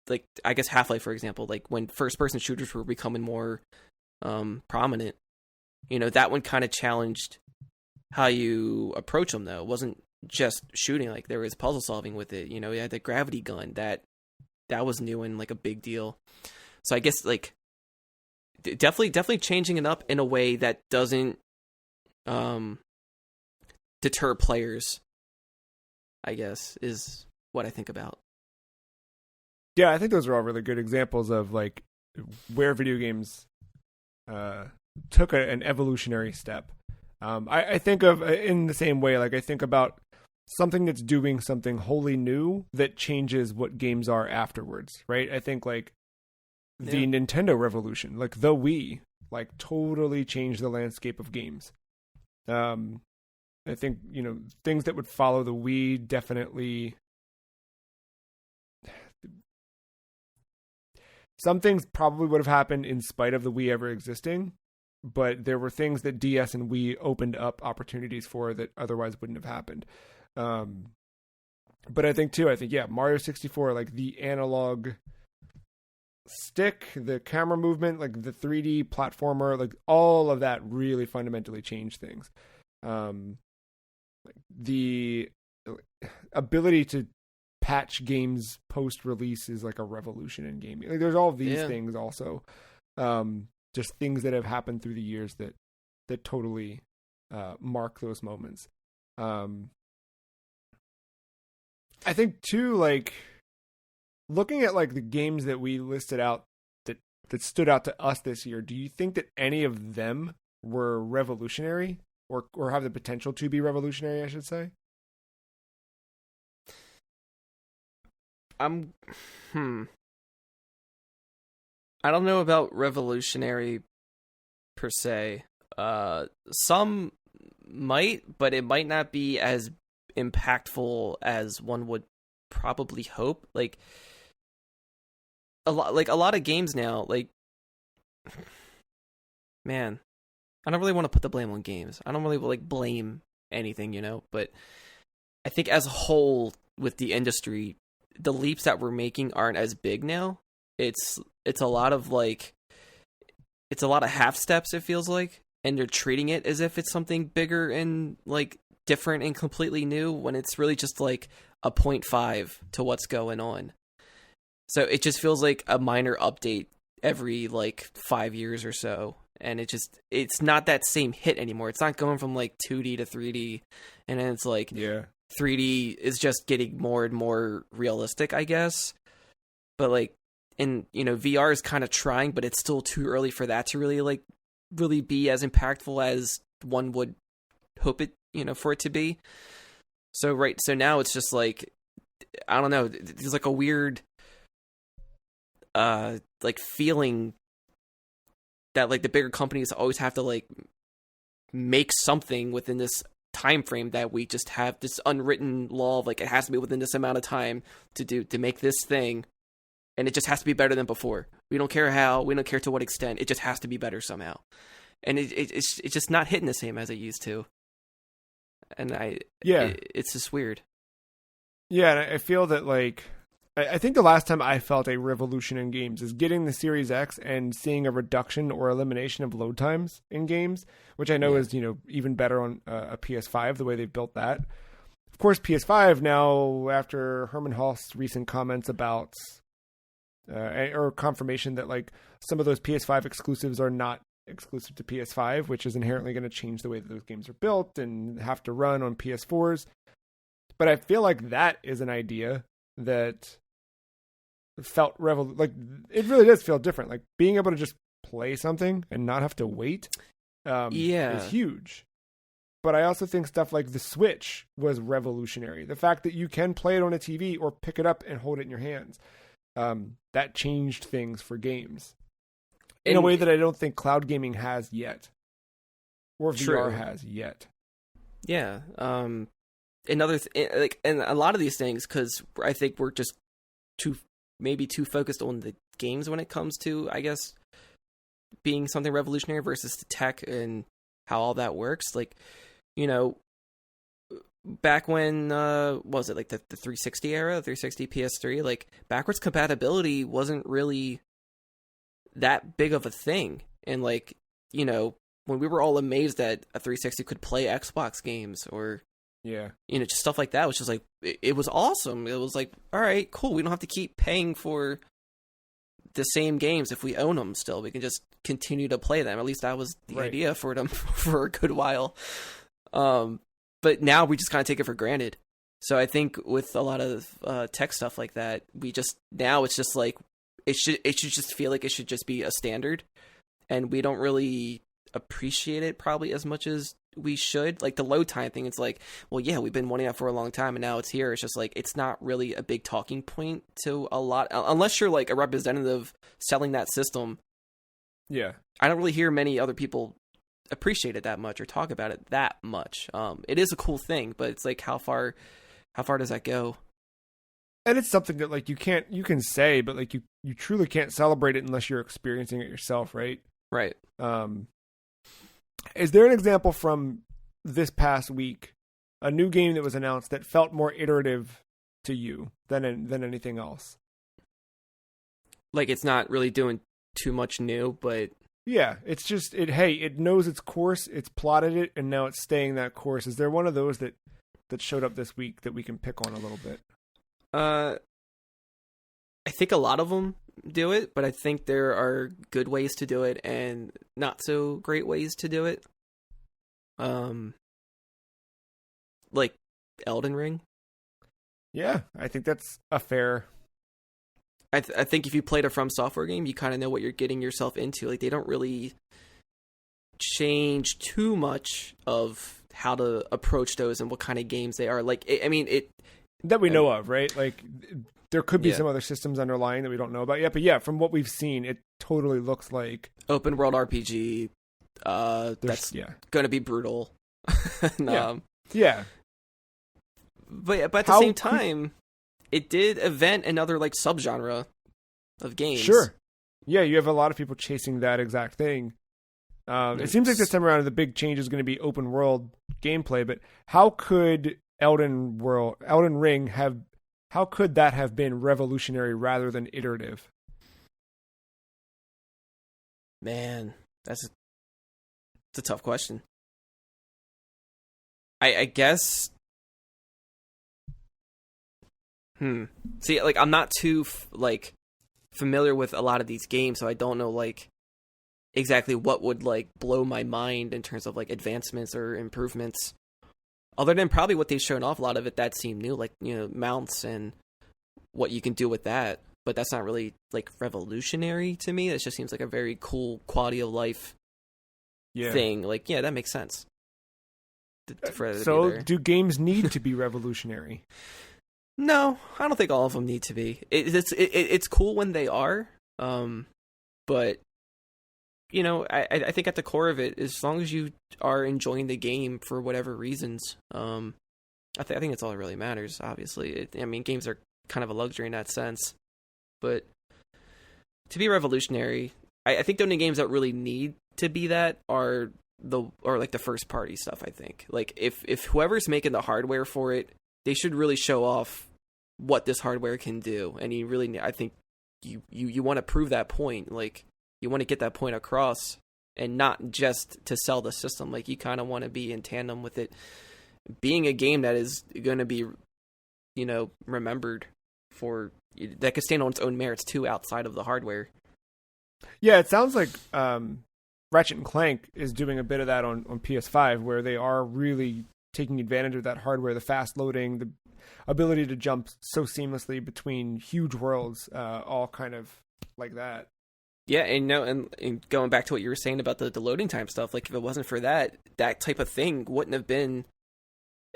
like I guess Half-Life, for example, like when first person shooters were becoming more prominent, that one kind of challenged how you approach them, though. It wasn't just shooting, like there was puzzle solving with it. You had the gravity gun that was new and like a big deal. So I guess like definitely changing it up in a way that doesn't deter players, I guess, is what I think about. Yeah, I think those are all really good examples of like where video games took an evolutionary step. I think of in the same way, like I think about something that's doing something wholly new that changes what games are afterwards, right? I think like the Nintendo revolution, like the Wii, like totally changed the landscape of games. I think, things that would follow the Wii definitely... Some things probably would have happened in spite of the Wii ever existing, but there were things that DS and Wii opened up opportunities for that otherwise wouldn't have happened. But I think, Mario 64, like the analog stick, the camera movement, like the 3D platformer, like all of that really fundamentally changed things. The ability to patch games post-release is like a revolution in gaming. Like there's all these things also, just things that have happened through the years that totally mark those moments. I think too, like looking at like the games that we listed out that stood out to us this year, do you think that any of them were revolutionary or have the potential to be revolutionary, I should say? I don't know about revolutionary per se. Some might, but it might not be as impactful as one would probably hope. Like a lot of games now, like, man, I don't really want to put the blame on games. I don't really like blame anything, but I think as a whole with the industry, the leaps that we're making aren't as big now. It's a lot of half steps, it feels like, and they're treating it as if it's something bigger and like different and completely new when it's really just like a 0.5 to what's going on. So it just feels like a minor update every like 5 years or so, and it's not that same hit anymore. It's not going from like 2D to 3D, and then it's like 3D is just getting more and more realistic, I guess. But like, and VR is kind of trying, but it's still too early for that to really be as impactful as one would hope it, for it to be. So now it's just like, I don't know, there's like a weird like feeling that like the bigger companies always have to like make something within this time frame, that we just have this unwritten law of like it has to be within this amount of time to make this thing, and it just has to be better than before. We don't care how, we don't care to what extent, it just has to be better somehow. And it's just not hitting the same as it used to. And it's just weird. Yeah, and I feel that like I think the last time I felt a revolution in games is getting the Series X and seeing a reduction or elimination of load times in games, which I know is, even better on a PS5, the way they've built that. Of course, PS5 now, after Herman Hulst's recent comments about, or confirmation that like some of those PS5 exclusives are not exclusive to PS5, which is inherently going to change the way that those games are built and have to run on PS4s. But I feel like that is an idea that felt like it really does feel different. Like being able to just play something and not have to wait is huge. But I also think stuff like the Switch was revolutionary. The fact that you can play it on a TV or pick it up and hold it in your hands, that changed things for games in a way that I don't think cloud gaming has yet, or VR has yet. Yeah. and a lot of these things, because I think we're just maybe too focused on the games when it comes to, I guess, being something revolutionary versus the tech and how all that works. Like, you know, back when what was it, like the 360 era, 360 PS3, like backwards compatibility wasn't really that big of a thing. And like, you know, when we were all amazed that a 360 could play Xbox games, or Yeah. you know, just stuff like that, which was like, it was awesome. It was like, all right, cool. We don't have to keep paying for the same games if we own them still. We can just continue to play them. At least that was the idea for them for a good while. But now we just kind of take it for granted. So I think with a lot of tech stuff like that, now it's just like, it should just feel like it should just be a standard. And we don't really appreciate it probably as much as we should. Like the load time thing, it's like, well, yeah, we've been wanting that for a long time and now it's here. It's just like, it's not really a big talking point to a lot, unless you're like a representative selling that system. Yeah. I don't really hear many other people appreciate it that much or talk about it that much. It is a cool thing, but it's like, how far does that go? And it's something that like you can say, but like you truly can't celebrate it unless you're experiencing it yourself, right? Right. Is there an example from this past week, a new game that was announced that felt more iterative to you than anything else? Like it's not really doing too much new, but yeah, it's just it knows its course, it's plotted it, and now it's staying that course. Is there one of those that showed up this week that we can pick on a little bit? I think a lot of them do it, but I think there are good ways to do it and not so great ways to do it. Like Elden Ring. Yeah, I think that's a fair. I think if you played a From Software game, you kind of know what you're getting yourself into. Like they don't really change too much of how to approach those and what kind of games they are. Like, that we know of, right? Like, there could be some other systems underlying that we don't know about yet. But yeah, from what we've seen, it totally looks like open world RPG. That's going to be brutal. And, yeah. But at the same time, it did invent another like subgenre of games. Sure. Yeah, you have a lot of people chasing that exact thing. It seems like this time around the big change is going to be open world gameplay. But how could Elden Ring how could that have been revolutionary rather than iterative? Man, it's a tough question. I guess. See, like I'm not too familiar with a lot of these games, so I don't know like exactly what would like blow my mind in terms of like advancements or improvements. Other than probably what they've shown off, a lot of it that seemed new, like, you know, mounts and what you can do with that. But that's not really like revolutionary to me. It just seems like a very cool quality of life thing. Like, yeah, that makes sense. So, do games need to be revolutionary? No, I don't think all of them need to be. It's cool when they are, but you know, I think at the core of it, as long as you are enjoying the game for whatever reasons, I think that's all that really matters. Obviously, games are kind of a luxury in that sense, but to be revolutionary, I think the only games that really need to be that are like the first party stuff. I think like if whoever's making the hardware for it, they should really show off what this hardware can do, and I think you want to prove that point. Like you want to get that point across, and not just to sell the system. Like you kind of want to be in tandem with it being a game that is going to be, you know, remembered for that could stand on its own merits too outside of the hardware. Yeah, it sounds like Ratchet and Clank is doing a bit of that on PS5, where they are really taking advantage of that hardware, the fast loading, the ability to jump so seamlessly between huge worlds, all kind of like that. Yeah, and going back to what you were saying about the loading time stuff, like if it wasn't for that type of thing wouldn't have been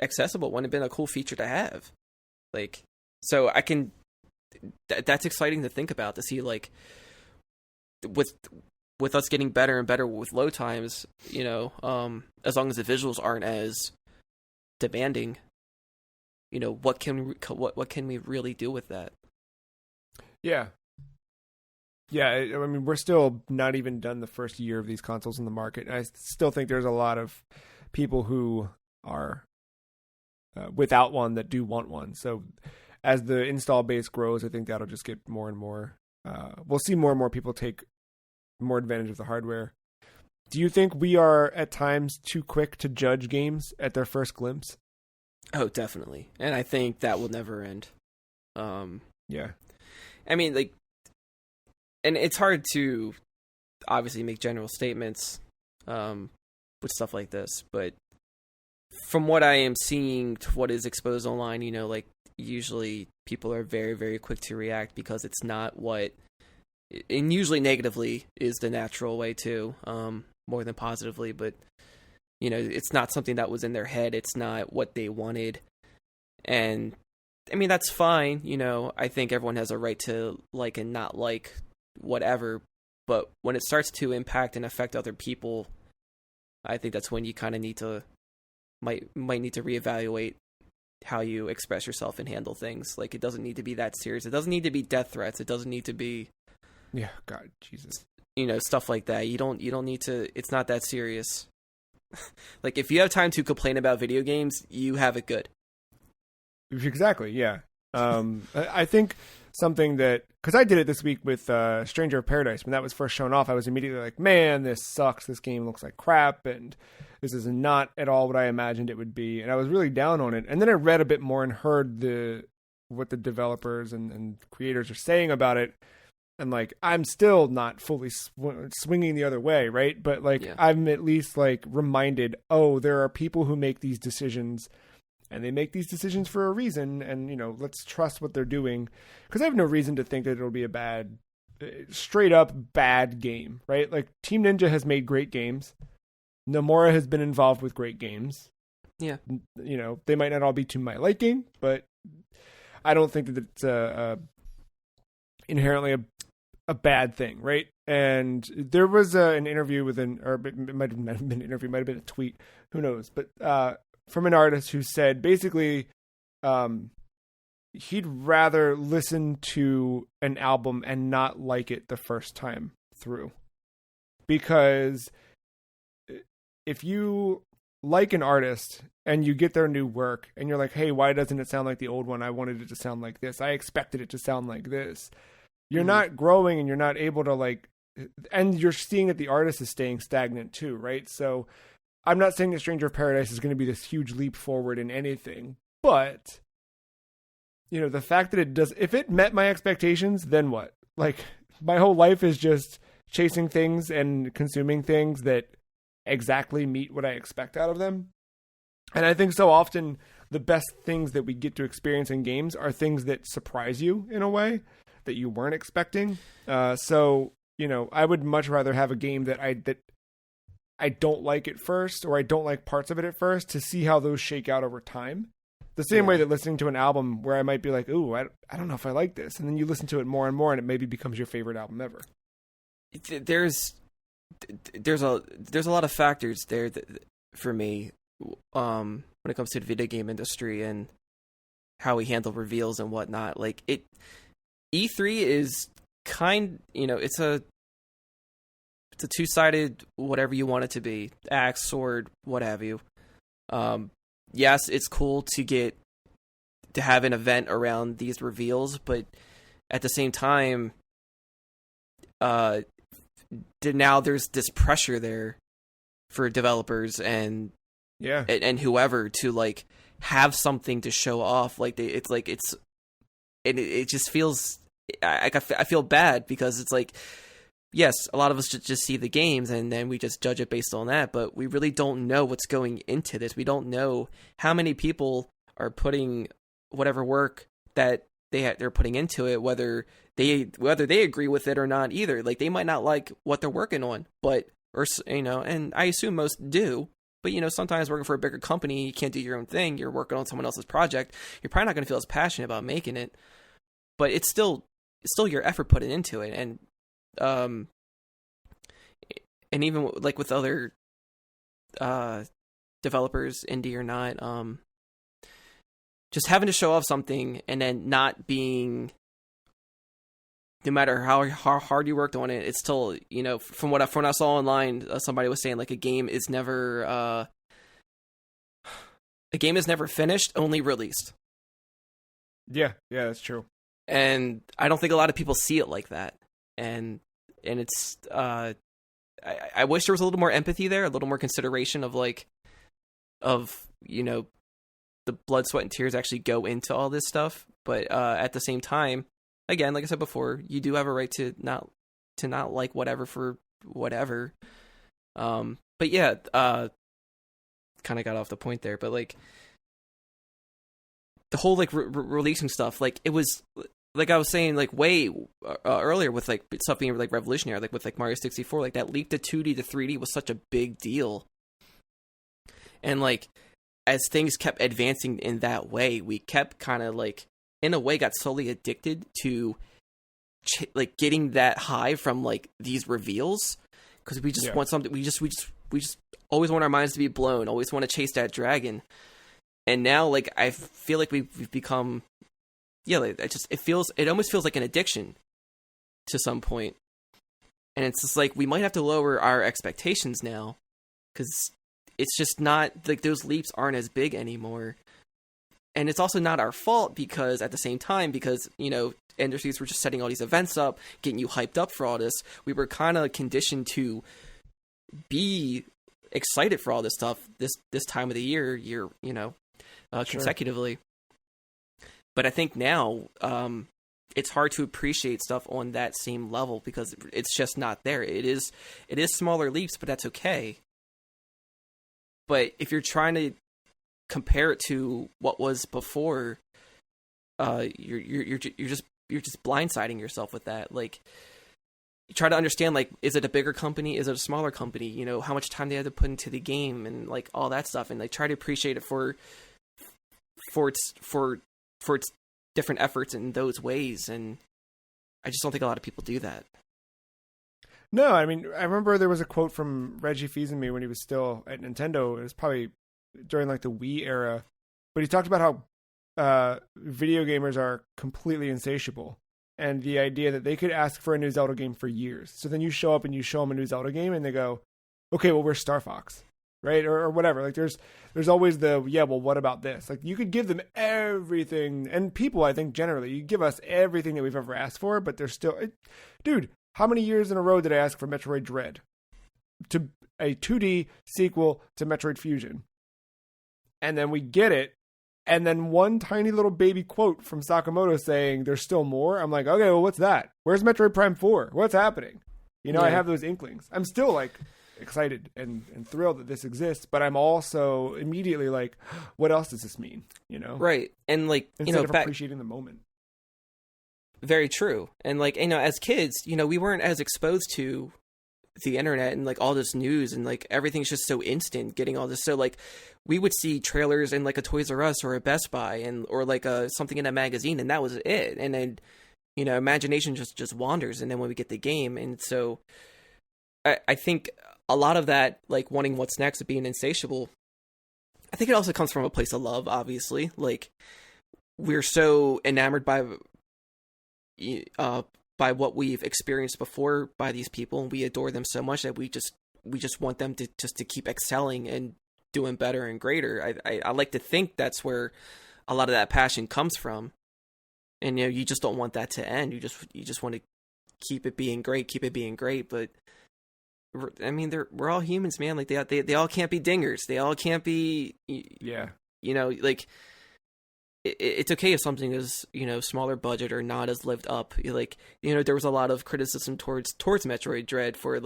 accessible, wouldn't have been a cool feature to have. Like, so I can, that's exciting to think about, to see like with us getting better and better with load times, you know, as long as the visuals aren't as demanding, what can we really do with that? Yeah. Yeah, I mean, we're still not even done the first year of these consoles in the market. I still think there's a lot of people who are without one that do want one. So as the install base grows, I think that'll just get more and more. We'll see more and more people take more advantage of the hardware. Do you think we are at times too quick to judge games at their first glimpse? Oh, definitely. And I think that will never end. Yeah. I mean, like, and it's hard to obviously make general statements with stuff like this, but from what I am seeing to what is exposed online, like, usually people are very, very quick to react because it's not what, and usually negatively is the natural way too, more than positively, but it's not something that was in their head. It's not what they wanted. And I mean, that's fine. I think everyone has a right to like and not like whatever, but when it starts to impact and affect other people, I think that's when you kind of might need to reevaluate how you express yourself and handle things. Like, it doesn't need to be that serious. It doesn't need to be death threats. It doesn't need to be, yeah, God, Jesus, stuff like that. You don't need to. It's not that serious. Like, if you have time to complain about video games, you have it good. Exactly. Yeah. I think something that, because I did it this week with Stranger of Paradise, when that was first shown off, I was immediately like, man, this sucks. This game looks like crap, and this is not at all what I imagined it would be. And I was really down on it. And then I read a bit more and heard what the developers and creators are saying about it. And like, I'm still not fully swinging the other way, right? But like, yeah. I'm at least like reminded, oh, there are people who make these decisions, and they make these decisions for a reason. And let's trust what they're doing, because I have no reason to think that it'll be a straight up bad game, right? Like, Team Ninja has made great games. Nomura has been involved with great games. Yeah, they might not all be to my liking, but I don't think that it's inherently a bad thing, right? And there was an interview or it might have not been an interview, might have been a tweet, who knows, but from an artist who said basically he'd rather listen to an album and not like it the first time through, because if you like an artist and you get their new work and you're like, hey, why doesn't it sound like the old one? I wanted it to sound like this. I expected it to sound like this. You're not growing, and you're not able to and you're seeing that the artist is staying stagnant too, right? So I'm not saying that Stranger of Paradise is going to be this huge leap forward in anything, but the fact that it does, if it met my expectations, then what? Like, my whole life is just chasing things and consuming things that exactly meet what I expect out of them. And I think so often the best things that we get to experience in games are things that surprise you in a way that you weren't expecting. So I would much rather have a game that I don't like at first, or I don't like parts of it at first, to see how those shake out over time. The same way that listening to an album where I might be like, ooh, I don't know if I like this. And then you listen to it more and more, and it maybe becomes your favorite album ever. There's a lot of factors there for me when it comes to the video game industry and how we handle reveals and whatnot. Like, E3 is it's a two-sided, whatever you want it to be, axe, sword, what have you. Yes, it's cool to have an event around these reveals, but at the same time, now there's this pressure there for developers and whoever to like have something to show off. Like, it just feels. I feel bad because it's like, yes, a lot of us just see the games and then we just judge it based on that, but we really don't know what's going into this. We don't know how many people are putting whatever work that they're putting into it, whether they agree with it or not either. Like, they might not like what they're working on, and I assume most do. But, sometimes working for a bigger company, you can't do your own thing. You're working on someone else's project. You're probably not going to feel as passionate about making it, but it's still your effort put into it. And even like with other developers, indie or not, just having to show off something and then not being, no matter how hard you worked on it, it's still, you know, from what I saw online, somebody was saying like a game is never finished, only released. Yeah, that's true. And I don't think a lot of people see it like that. And it's I wish there was a little more empathy there, a little more consideration of you know, the blood, sweat, and tears actually go into all this stuff. But at the same time, again, like I said before, you do have a right to not like whatever for whatever. But yeah, kind of got off the point there. But like the whole like releasing stuff, like it was like I was saying like way earlier with like stuff being like revolutionary, like with like Mario 64, like that leap to 2D to 3D was such a big deal. And like as things kept advancing in that way, we kept kind of like in a way got slowly addicted to like getting that high from like these reveals, because we just want something. We just always want our minds to be blown. Always want to chase that dragon. And now like I feel like we've become, like it almost feels like an addiction to some point. And it's just like we might have to lower our expectations now, because it's just not like those leaps aren't as big anymore. And it's also not our fault, because at the same time, because, you know, industries were just setting all these events up, getting you hyped up for all this, we were kind of conditioned to be excited for all this stuff this time of the year, consecutively. But I think now it's hard to appreciate stuff on that same level because it's just not there. It is smaller leaps, but that's okay. But if you're trying to compare it to what was before, you're just blindsiding yourself with that. Like, you try to understand, like, is it a bigger company? Is it a smaller company? You know, how much time they had to put into the game and like all that stuff, and like try to appreciate it for its different efforts in those ways. And I just don't think a lot of people do that. No, I mean, I remember there was a quote from Reggie Fils-Aimé when he was still at Nintendo. It was probably during like the Wii era, but he talked about how video gamers are completely insatiable, and the idea that they could ask for a new Zelda game for years. So then you show up and you show them a new Zelda game, and they go, "Okay, well, where's Star Fox?" Right, or whatever. Like there's always the well, what about this? Like you could give them everything, and people, I think generally, you give us everything that we've ever asked for, but there's still, dude. How many years in a row did I ask for Metroid Dread? To a 2D sequel to Metroid Fusion. And then we get it, and then one tiny little baby quote from Sakamoto saying there's still more. I'm like, okay, well, what's that? Where's Metroid Prime 4? What's happening? You know, I have those inklings. I'm still like excited and thrilled that this exists, but I'm also immediately like, what else does this mean? You know? Right. And like, instead of appreciating the moment. Very true. And like, you know, as kids, you know, we weren't as exposed to the internet and like all this news, and like everything's just so instant getting all this. So like we would see trailers in like a Toys R Us or a Best Buy or like something in a magazine, and that was it. And then, you know, imagination just wanders. And then when we get the game, and so I think a lot of that, like wanting what's next, being insatiable, I think it also comes from a place of love, obviously. Like we're so enamored by what we've experienced before by these people, and we adore them so much that we just want them to keep excelling and doing better and greater. I like to think that's where a lot of that passion comes from. And you know, you just don't want that to end. You just want to keep it being great. But I mean, we're all humans, man. Like they all can't be dingers. They all can't be. You know, like. It's okay if something is, you know, smaller budget or not as lived up. Like, you know, there was a lot of criticism towards Metroid Dread for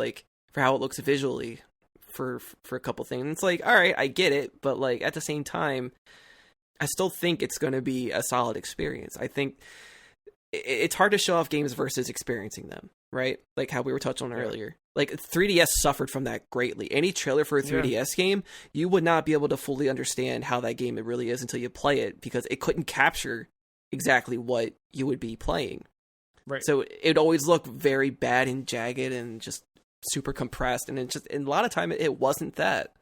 how it looks visually for a couple things. And it's like, all right, I get it, but like at the same time, I still think it's going to be a solid experience. I think it's hard to show off games versus experiencing them, right? Like how we were touching on earlier. Like 3DS suffered from that greatly. Any trailer for a 3DS game, you would not be able to fully understand how that game it really is until you play it, because it couldn't capture exactly what you would be playing. Right. So it always looked very bad and jagged and just super compressed, and a lot of time it wasn't that.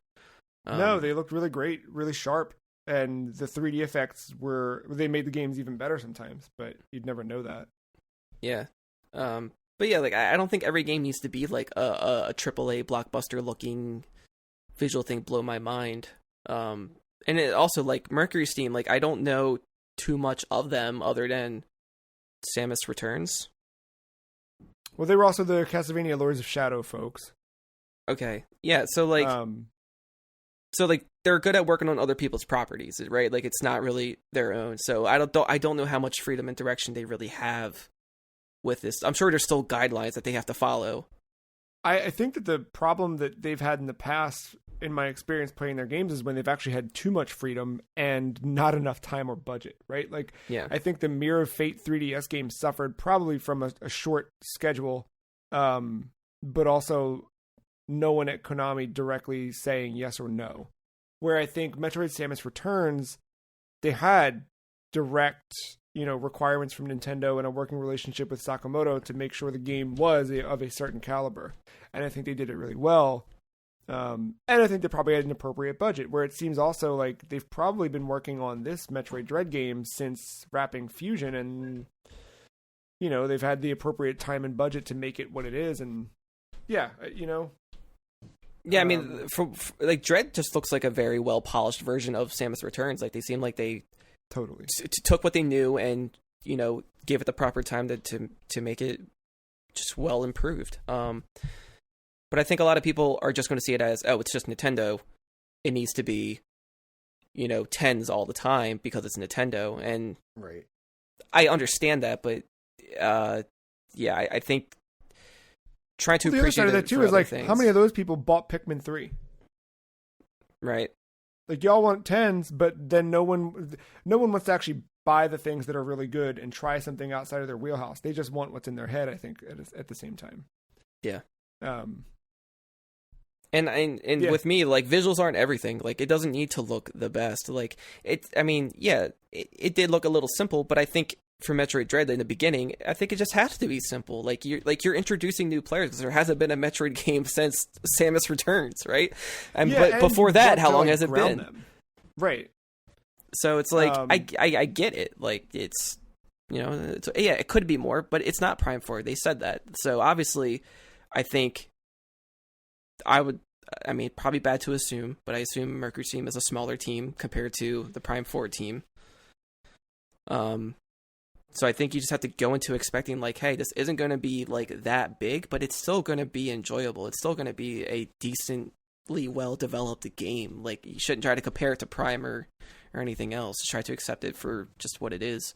No, they looked really great, really sharp. and the 3D effects they made the games even better sometimes, but you'd never know that. Yeah. But yeah, like I don't think every game needs to be like a AAA blockbuster looking visual thing blow my mind. And it also, like, Mercury Steam, like, I don't know too much of them other than Samus Returns. Well, they were also the Castlevania Lords of Shadow folks. Okay. Yeah, so like they're good at working on other people's properties, right? Like, it's not really their own. So I don't know how much freedom and direction they really have with this. I'm sure there's still guidelines that they have to follow. I think that the problem that they've had in the past, in my experience playing their games, is when they've actually had too much freedom and not enough time or budget, right? Like, yeah. I think the Mirror of Fate 3DS game suffered probably from a short schedule, but also no one at Konami directly saying yes or no. Where I think Metroid Samus Returns, they had direct, requirements from Nintendo and a working relationship with Sakamoto to make sure the game was of a certain caliber. And I think they did it really well. And I think they probably had an appropriate budget, where it seems also like they've probably been working on this Metroid Dread game since wrapping Fusion, and, they've had the appropriate time and budget to make it what it is. And yeah, Yeah, I mean, for like, Dread just looks like a very well polished version of Samus Returns. Like, they seem like they totally took what they knew and gave it the proper time to make it just well improved. But I think a lot of people are just going to see it as, oh, it's just Nintendo. It needs to be, 10s all the time because it's Nintendo, and right. I understand that, but yeah, I think trying to appreciate the other side of that too is like, things. How many of those people bought Pikmin 3? Right. Like, y'all want 10s, but then no one wants to actually buy the things that are really good and try something outside of their wheelhouse. They just want what's in their head, I think, at the same time. Yeah. And yeah. With me, like, visuals aren't everything. Like, it doesn't need to look the best. Like, it did look a little simple, but I think for Metroid Dread in the beginning, I think it just has to be simple. Like, you're introducing new players, because there hasn't been a Metroid game since Samus Returns, right? But before that, how long has it been? Them. Right. So it's like, I get it. Like, it's, it could be more, but it's not Prime 4. They said that. So obviously, I think probably bad to assume, but I assume Mercury Steam is a smaller team compared to the Prime 4 team. So I think you just have to go into expecting, like, hey, this isn't going to be like that big, but it's still going to be enjoyable. It's still going to be a decently well-developed game. Like, you shouldn't try to compare it to Prime or anything else. Just try to accept it for just what it is.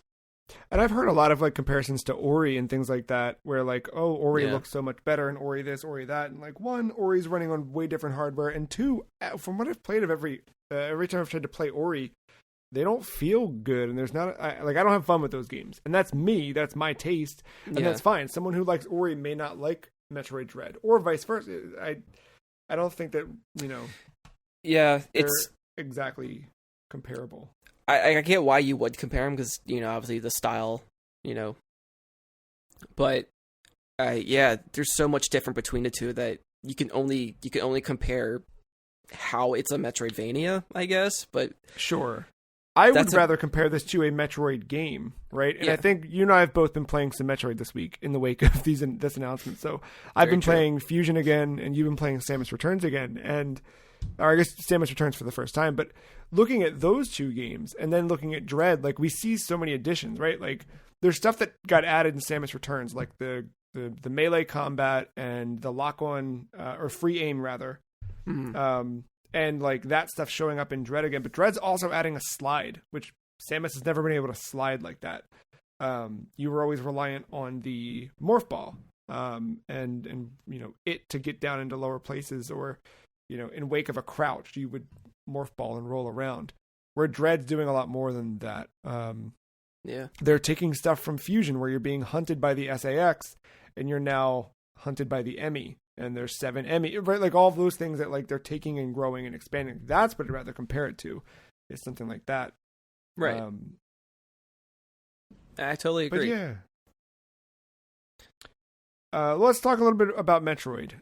And I've heard a lot of, like, comparisons to Ori and things like that, where, like, oh, Ori looks so much better, and Ori this, Ori that, and, like, one, Ori's running on way different hardware, and two, from what I've played of every time I've tried to play Ori, they don't feel good, and there's not I don't have fun with those games, and that's me, that's my taste, and that's fine. Someone who likes Ori may not like Metroid Dread, or vice versa. I don't think that it's exactly comparable. I get why you would compare them, because obviously the style, but there's so much different between the two that you can only compare how it's a Metroidvania, I guess. But sure. I would rather compare this to a Metroid game, right? And I think you and I have both been playing some Metroid this week in the wake of this announcement. So I've been playing Fusion again, and you've been playing Samus Returns again, or I guess Samus Returns for the first time. But looking at those two games and then looking at Dread, like, we see so many additions, right? Like, there's stuff that got added in Samus Returns, like the melee combat and the lock-on, or free aim, rather. Mm-hmm. And, like, that stuff showing up in Dread again. But Dread's also adding a slide, which Samus has never been able to slide like that. You were always reliant on the Morph Ball, and it to get down into lower places, or, in wake of a crouch, you would Morph Ball and roll around. Where Dread's doing a lot more than that. They're taking stuff from Fusion, where you're being hunted by the SAX, and you're now hunted by the Emmy. And there's 7 Emmy, right? Like, all of those things that, like, they're taking and growing and expanding. That's what I'd rather compare it to, is something like that. Right. I totally agree. But yeah. Let's talk a little bit about Metroid.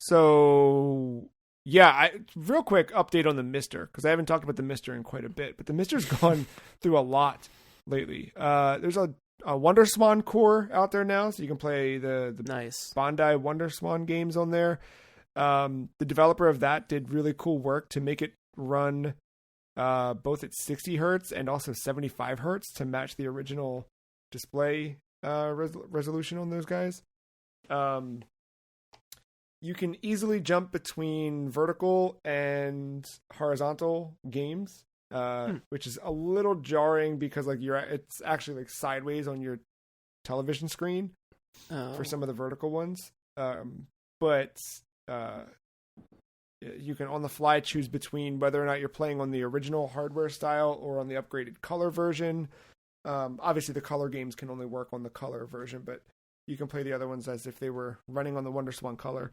So Real quick update on the Mister, because I haven't talked about the Mister in quite a bit, but the Mister's gone through a lot lately. There's a Wonder Swan core out there now, so you can play the Nice. Bandai Wonder Swan games on there. The developer of that did really cool work to make it run both at 60 hertz and also 75 hertz to match the original display resolution on those guys. You can easily jump between vertical and horizontal games, which is a little jarring because like it's actually like sideways on your television screen for some of the vertical ones. But you can on the fly choose between whether or not you're playing on the original hardware style or on the upgraded color version. Obviously, the color games can only work on the color version, but you can play the other ones as if they were running on the Wonder Swan color.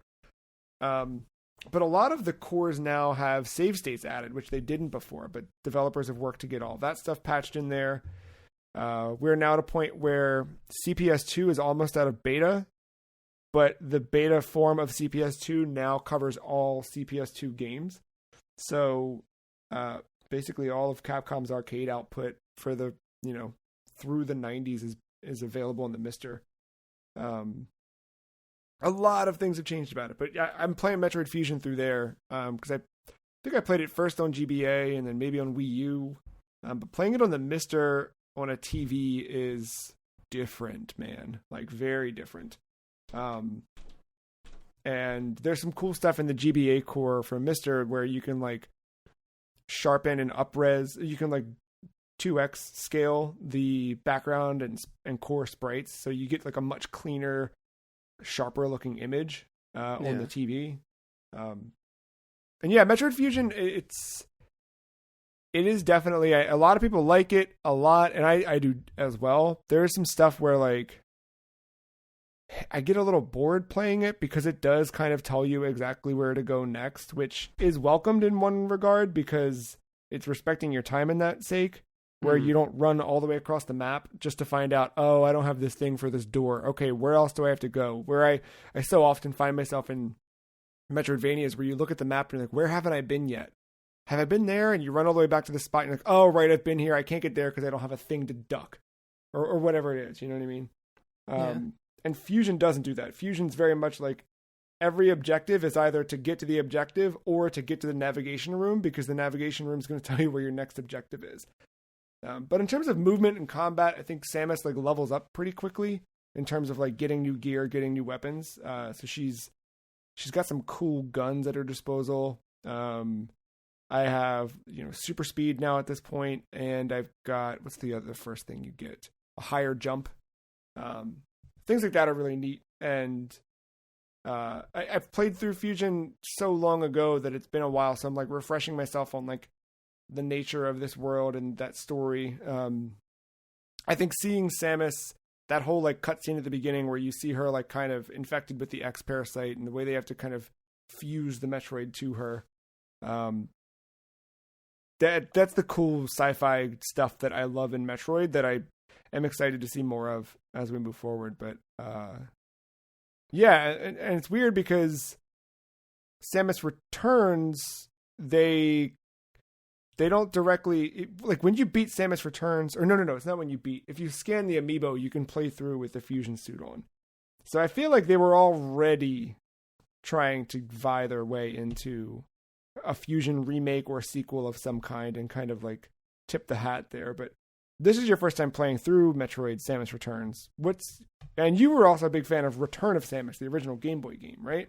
But a lot of the cores now have save states added, which they didn't before, but developers have worked to get all that stuff patched in there. We're now at a point where CPS2 is almost out of beta, but the beta form of CPS2 now covers all CPS2 games. So basically all of Capcom's arcade output for the, through the 90s is available in the Mister. A lot of things have changed about it, but I'm playing Metroid Fusion through there because I think I played it first on GBA and then maybe on Wii U. But playing it on the Mister on a TV is different, man. Like very different. And there's some cool stuff in the GBA core for Mister where you can like sharpen and up-res. You can like 2x scale the background and core sprites, so you get like a much cleaner, sharper looking image on the TV. And yeah, Metroid Fusion, it is definitely a lot of people like it a lot, and I do as well. There is some stuff where like I get a little bored playing it because it does kind of tell you exactly where to go next, which is welcomed in one regard because it's respecting your time in that sake, where you don't run all the way across the map just to find out, oh, I don't have this thing for this door. Okay, where else do I have to go? Where I so often find myself in Metroidvanias where you look at the map and you're like, where haven't I been yet? Have I been there? And you run all the way back to the spot and you're like, oh, right, I've been here. I can't get there because I don't have a thing to duck or whatever it is. You know what I mean? And Fusion doesn't do that. Fusion's very much like every objective is either to get to the objective or to get to the navigation room, because the navigation room is going to tell you where your next objective is. But in terms of movement and combat, I think Samus like levels up pretty quickly in terms of like getting new gear, getting new weapons. So she's got some cool guns at her disposal. I have, super speed now at this point, and I've got, what's the first thing you get? A higher jump. Things like that are really neat. And I've played through Fusion so long ago that it's been a while, so I'm like refreshing myself on like the nature of this world and that story. I think seeing Samus, that whole like cutscene at the beginning where you see her like kind of infected with the X parasite and the way they have to kind of fuse the Metroid to her, that's the cool sci-fi stuff that I love in Metroid that I am excited to see more of as we move forward. But yeah, and it's weird because Samus Returns, they don't directly, like when you beat Samus Returns, or no, it's not when you beat. If you scan the amiibo, you can play through with the Fusion suit on. So I feel like they were already trying to vie their way into a Fusion remake or sequel of some kind and kind of like tip the hat there. But this is your first time playing through Metroid Samus Returns. And you were also a big fan of Return of Samus, the original Game Boy game, right?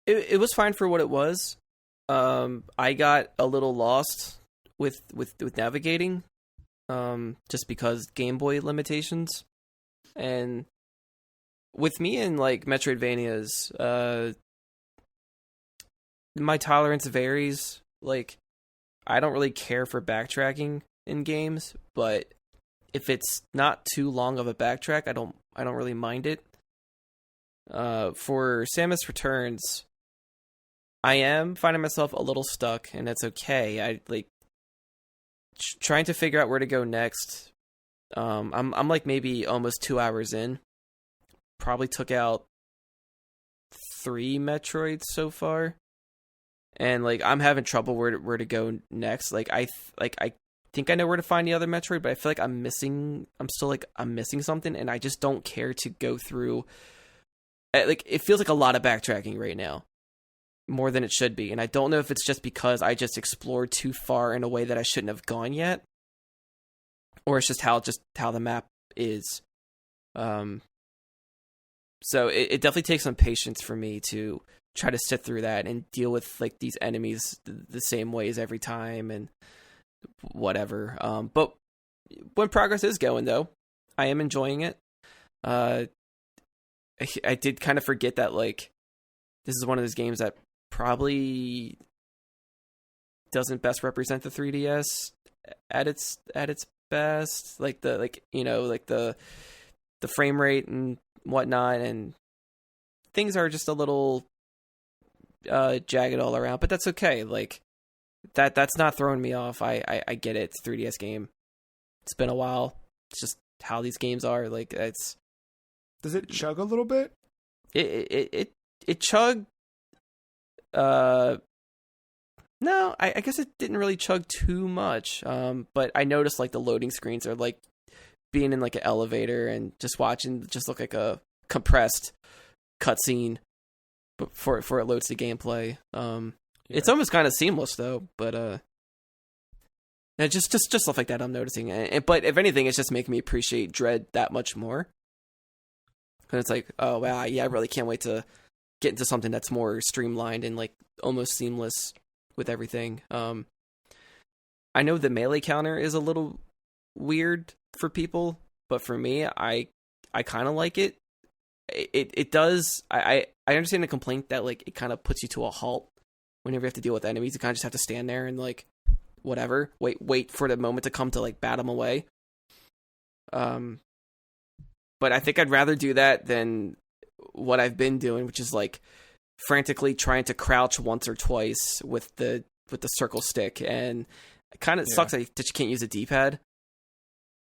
It was fine for what it was. I got a little lost with navigating, just because Game Boy limitations. And with me in like Metroidvanias, my tolerance varies. Like, I don't really care for backtracking in games, but if it's not too long of a backtrack, I don't really mind it. For Samus Returns, I am finding myself a little stuck, and that's okay. I like trying to figure out where to go next. I'm like maybe almost 2 hours in. Probably took out 3 Metroids so far, and like I'm having trouble where to go next. Like I think I know where to find the other Metroid, but I feel like I'm missing something, and I just don't care to go through. Like it feels like a lot of backtracking right now, more than it should be, and I don't know if it's just because I just explored too far in a way that I shouldn't have gone yet, or it's just how the map is. So it definitely takes some patience for me to try to sit through that and deal with like these enemies the same ways every time and whatever. But when progress is going though, I am enjoying it. I did kind of forget that like this is one of those games that probably doesn't best represent the 3DS at its best. Like the frame rate and whatnot, and things are just a little jagged all around, but that's okay. Like that's not throwing me off. I get it. It's a 3DS game. It's been a while. It's just how these games are. Like it's. Does it chug a little bit? It chug. No, I guess it didn't really chug too much. But I noticed like the loading screens are like being in like an elevator and just watching just look like a compressed cutscene before it loads the gameplay. It's almost kind of seamless though, but just stuff like that I'm noticing. But if anything, it's just making me appreciate Dread that much more. And it's like, oh wow, yeah, I really can't wait to get into something that's more streamlined and like almost seamless with everything. I know the melee counter is a little weird for people, but for me, I kind of like it. It does. I understand the complaint that like it kind of puts you to a halt whenever you have to deal with enemies. You kind of just have to stand there and like whatever, wait for the moment to come to like bat them away. But I think I'd rather do that than what I've been doing, which is like frantically trying to crouch once or twice with the circle stick, and it kind of sucks that you can't use a D-pad.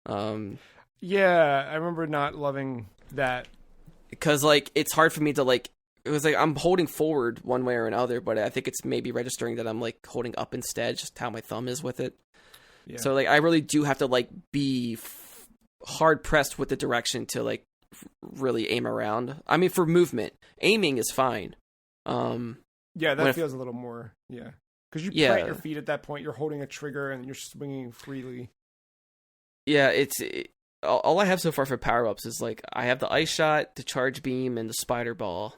Yeah, I remember not loving that because like it's hard for me to like. It was like I'm holding forward one way or another, but I think it's maybe registering that I'm like holding up instead, just how my thumb is with it. Yeah. So like I really do have to like be hard pressed with the direction to like really aim around. I mean, for movement, aiming is fine. Yeah, that feels a little more. Yeah, because you plant your feet at that point, you're holding a trigger and you're swinging freely. Yeah, all I have so far for power ups is like I have the ice shot, the charge beam, and the spider ball,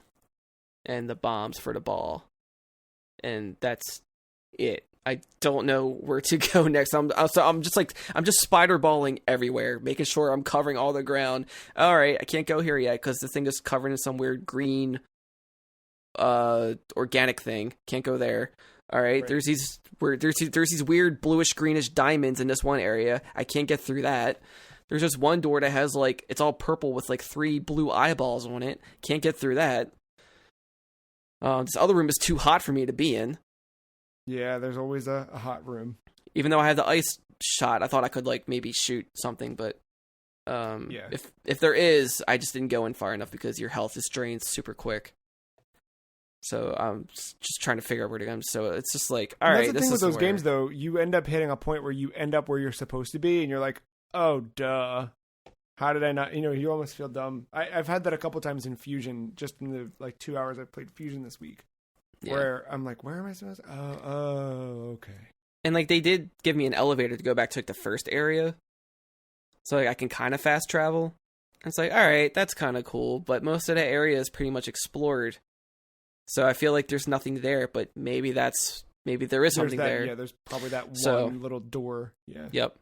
and the bombs for the ball, and that's it. I don't know where to go next. I'm just spider balling everywhere, making sure I'm covering all the ground. All right, I can't go here yet because this thing is covered in some weird green, organic thing. Can't go there. All right. There's these weird bluish greenish diamonds in this one area. I can't get through that. There's just one door that has like it's all purple with like 3 blue eyeballs on it. Can't get through that. This other room is too hot for me to be in. Yeah, there's always a hot room. Even though I had the ice shot, I thought I could like maybe shoot something, but if there is, I just didn't go in far enough because your health is drained super quick. So I'm just trying to figure out where to go. So it's just like, all right. That's the thing with those games, though. You end up hitting a point where you end up where you're supposed to be, and you're like, oh, duh. How did I not? You almost feel dumb. I've had that a couple times in Fusion, just in the like 2 hours I've played Fusion this week. Where I'm like, where am I supposed to? Oh, okay. And like they did give me an elevator to go back to like the first area, so like I can kind of fast travel. And it's like, all right, that's kind of cool, but most of the area is pretty much explored. So I feel like there's nothing there, but maybe there is something there. Yeah, there's probably that one little door. Yeah. Yep.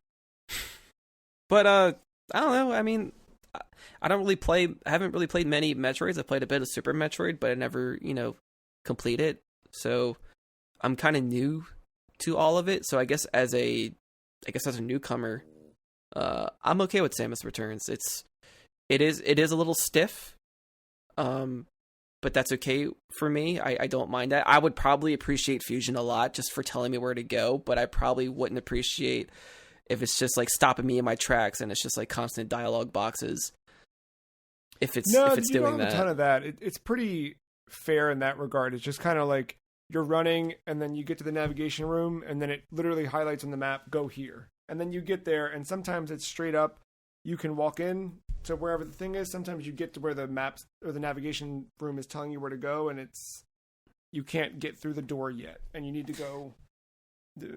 But I don't know. I mean, I haven't really played many Metroids. I played a bit of Super Metroid, but I never, complete it. So I'm kind of new to all of it. So I guess as a newcomer, I'm okay with Samus Returns. It is a little stiff, but that's okay for me. I don't mind that. I would probably appreciate Fusion a lot just for telling me where to go, but I probably wouldn't appreciate if it's just like stopping me in my tracks and it's just like constant dialogue boxes. If it's doing that. A ton of that. It's pretty fair in that regard. It's just kind of like you're running and then you get to the navigation room and then it literally highlights on the map, go here. And then you get there and sometimes it's straight up. You can walk in to wherever the thing is. Sometimes you get to where the maps or the navigation room is telling you where to go and you can't get through the door yet. And you need to go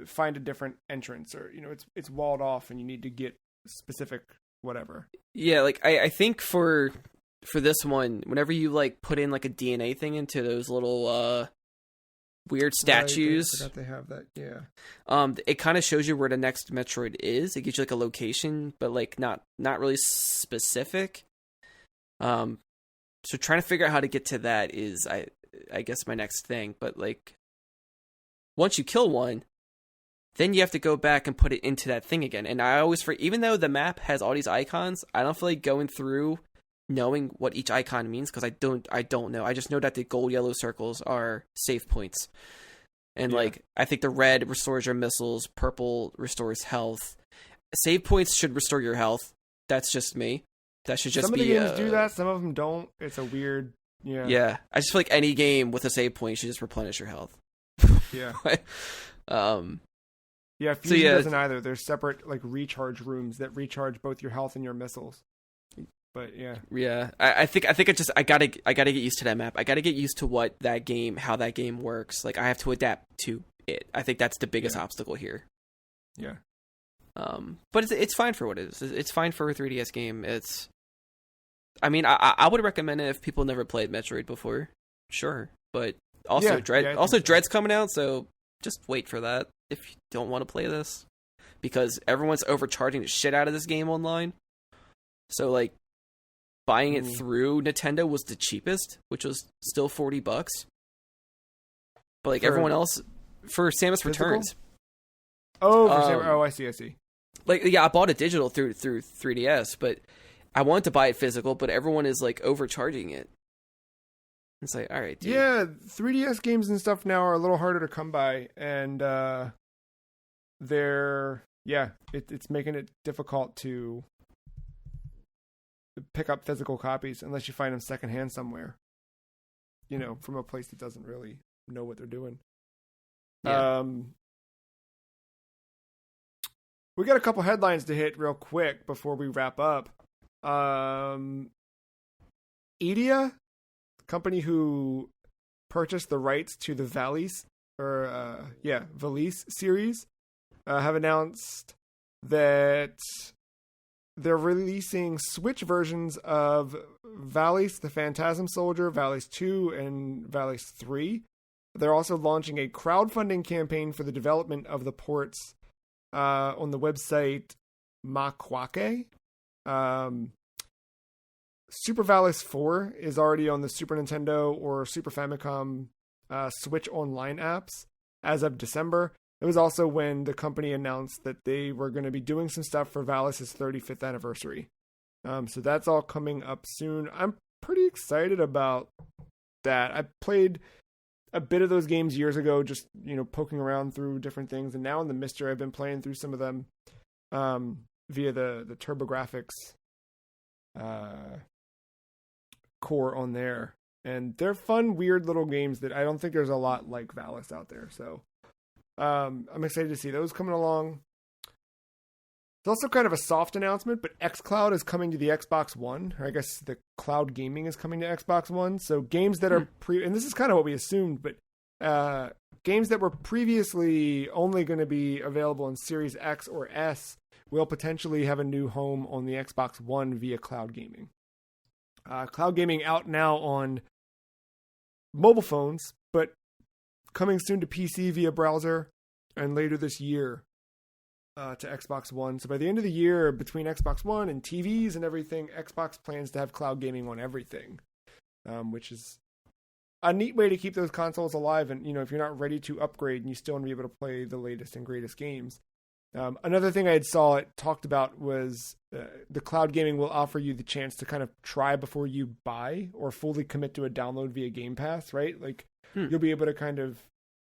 find a different entrance or, it's walled off and you need to get specific whatever. Yeah, like I think for this one, whenever you like put in like a DNA thing into those little weird statues, I forgot they have that. Yeah. It kind of shows you where the next Metroid is. It gives you like a location, but like not really specific. So trying to figure out how to get to that is I guess my next thing. But like once you kill one, then you have to go back and put it into that thing again. And I always even though the map has all these icons, I don't feel like going through knowing what each icon means because I don't know. I just know that the gold, yellow circles are save points. And like I think the red restores your missiles, purple restores health. Save points should restore your health. That's just me. That should just be... Some of the games do that, some of them don't. It's a weird... Yeah. Yeah. I just feel like any game with a save point should just replenish your health. Yeah. Yeah, Fusion doesn't either. There's separate like recharge rooms that recharge both your health and your missiles. But yeah, I think I gotta get used to that map. I gotta get used to how that game works. Like I have to adapt to it. I think that's the biggest obstacle here. Yeah. But it's fine for what it is. It's fine for a 3DS game. I mean, I would recommend it if people never played Metroid before. Sure, but also Dread's coming out, so just wait for that if you don't want to play this, because everyone's overcharging the shit out of this game online. So like buying it through Nintendo was the cheapest, which was still $40. But like everyone else for Samus Returns. Oh, I see. Like I bought it digital through 3DS, but I wanted to buy it physical, but everyone is like overcharging it. It's like, all right, dude. Yeah, 3DS games and stuff now are a little harder to come by, and it's making it difficult to pick up physical copies unless you find them secondhand somewhere. From a place that doesn't really know what they're doing. Yeah. We got a couple headlines to hit real quick before we wrap up. Eidia, company who purchased the rights to the Valise series, have announced that they're releasing Switch versions of Valise, the Phantasm Soldier, Valise 2, and Valise 3. They're also launching a crowdfunding campaign for the development of the ports on the website Makwake. Super Valise 4 is already on the Super Nintendo or Super Famicom Switch Online apps as of December. It was also when the company announced that they were going to be doing some stuff for Valise's 35th anniversary. So that's all coming up soon. I'm pretty excited about that. I played a bit of those games years ago, just, poking around through different things. And now in the Mister, I've been playing through some of them via the TurboGrafx core on there. And they're fun, weird little games that I don't think there's a lot like Valise out there. So I'm excited to see those coming along. It's also kind of a soft announcement, but xCloud is coming to the Xbox One. Or I guess the cloud gaming is coming to Xbox One. So games that are and this is kind of what we assumed, but games that were previously only going to be available in Series X or S will potentially have a new home on the Xbox One via cloud gaming. Cloud gaming out now on mobile phones, but coming soon to PC via browser, and later this year to Xbox One. So by the end of the year, between Xbox One and TVs and everything, Xbox plans to have cloud gaming on everything, which is a neat way to keep those consoles alive. And, if you're not ready to upgrade and you still want to be able to play the latest and greatest games. Another thing I had saw it talked about was the cloud gaming will offer you the chance to kind of try before you buy or fully commit to a download via Game Pass, right? Like you'll be able to kind of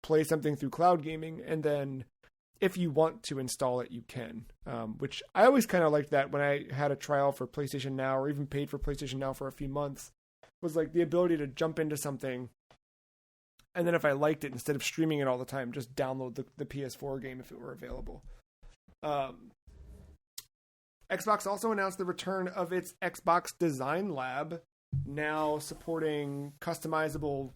play something through cloud gaming, and then if you want to install it, you can, which I always kind of liked that when I had a trial for PlayStation Now or even paid for PlayStation Now for a few months. was like the ability to jump into something, and then if I liked it, instead of streaming it all the time, just download the PS4 game if it were available. Xbox also announced the return of its Xbox Design Lab, now supporting customizable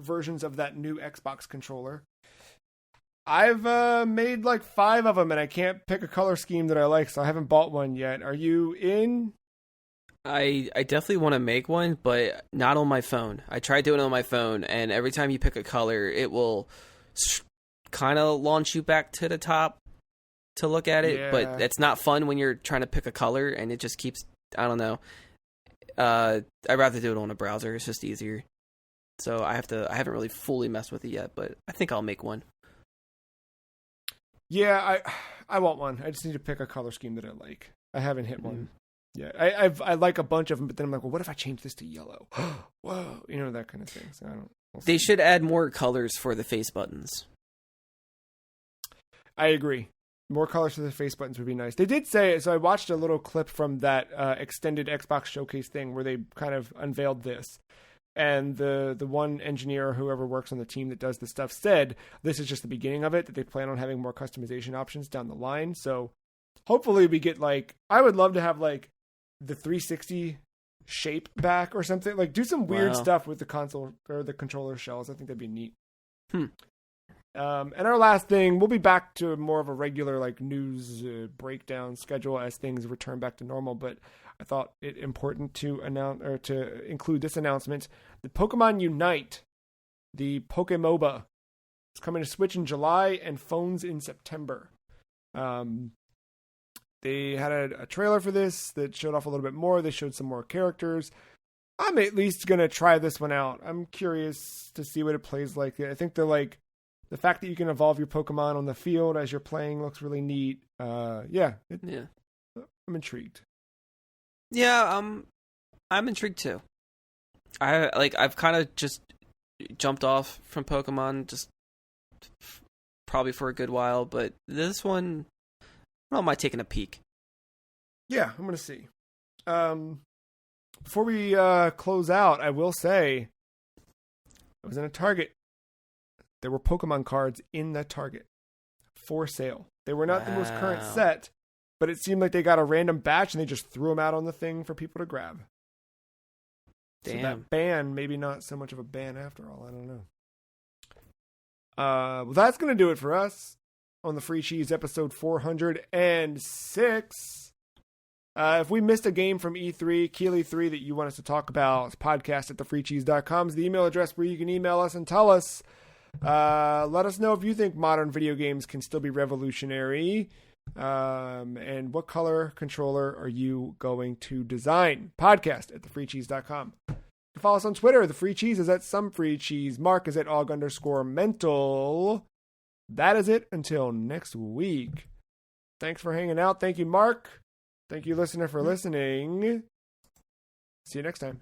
versions of that new Xbox controller. I've made like 5 of them, and I can't pick a color scheme that I like, so I haven't bought one yet. Are you in? I definitely want to make one, but not on my phone. I tried doing it on my phone, and every time you pick a color, it will kind of launch you back to the top to look at it, but it's not fun when you're trying to pick a color, and it just keeps, I don't know. I'd rather do it on a browser. It's just easier. So I haven't really fully messed with it yet, but I think I'll make one. Yeah, I want one. I just need to pick a color scheme that I like. I haven't hit one. Yeah, I like a bunch of them, but then I'm like, well, what if I change this to yellow? Whoa, that kind of thing. So They should add more colors for the face buttons. I agree. More colors for the face buttons would be nice. They did say, so I watched a little clip from that extended Xbox showcase thing where they kind of unveiled this. And the one engineer or whoever works on the team that does the stuff said this is just the beginning of it, that they plan on having more customization options down the line. So hopefully we get I would love to have the 360 shape back or something. Do some weird stuff with the console or the controller shells. I think that'd be neat. And our last thing, we'll be back to more of a regular news breakdown schedule as things return back to normal. But I thought it important to announce or to include this announcement: the Pokemon Unite, the Pokemoba, is coming to Switch in July and phones in September. They had a trailer for this that showed off a little bit more. They showed some more characters. I'm at least gonna try this one out. I'm curious to see what it plays like. I think the fact that you can evolve your Pokemon on the field as you're playing looks really neat. I'm intrigued. Yeah, I'm intrigued too. I've kind of just jumped off from Pokemon just probably for a good while, but this one, I don't mind taking a peek. Yeah, I'm gonna see. Before we close out, I will say I was in a Target. There were Pokemon cards in the Target for sale. They were not the most current set, but it seemed like they got a random batch and they just threw them out on the thing for people to grab. Damn. So that ban, maybe not so much of a ban after all. I don't know. Well, that's going to do it for us on the Free Cheese episode 406. If we missed a game from E3, Keeley 3 that you want us to talk about, podcast@thefreecheese.com is the email address where you can email us and tell us. Let us know if you think modern video games can still be revolutionary. And what color controller are you going to design? Podcast@thefreecheese.com. Follow us on Twitter. The Free Cheese is at @somefreecheese. Mark is at @aug_mental. That is it until next week. Thanks for hanging out. Thank you, Mark. Thank you, listener, for listening. See you next time.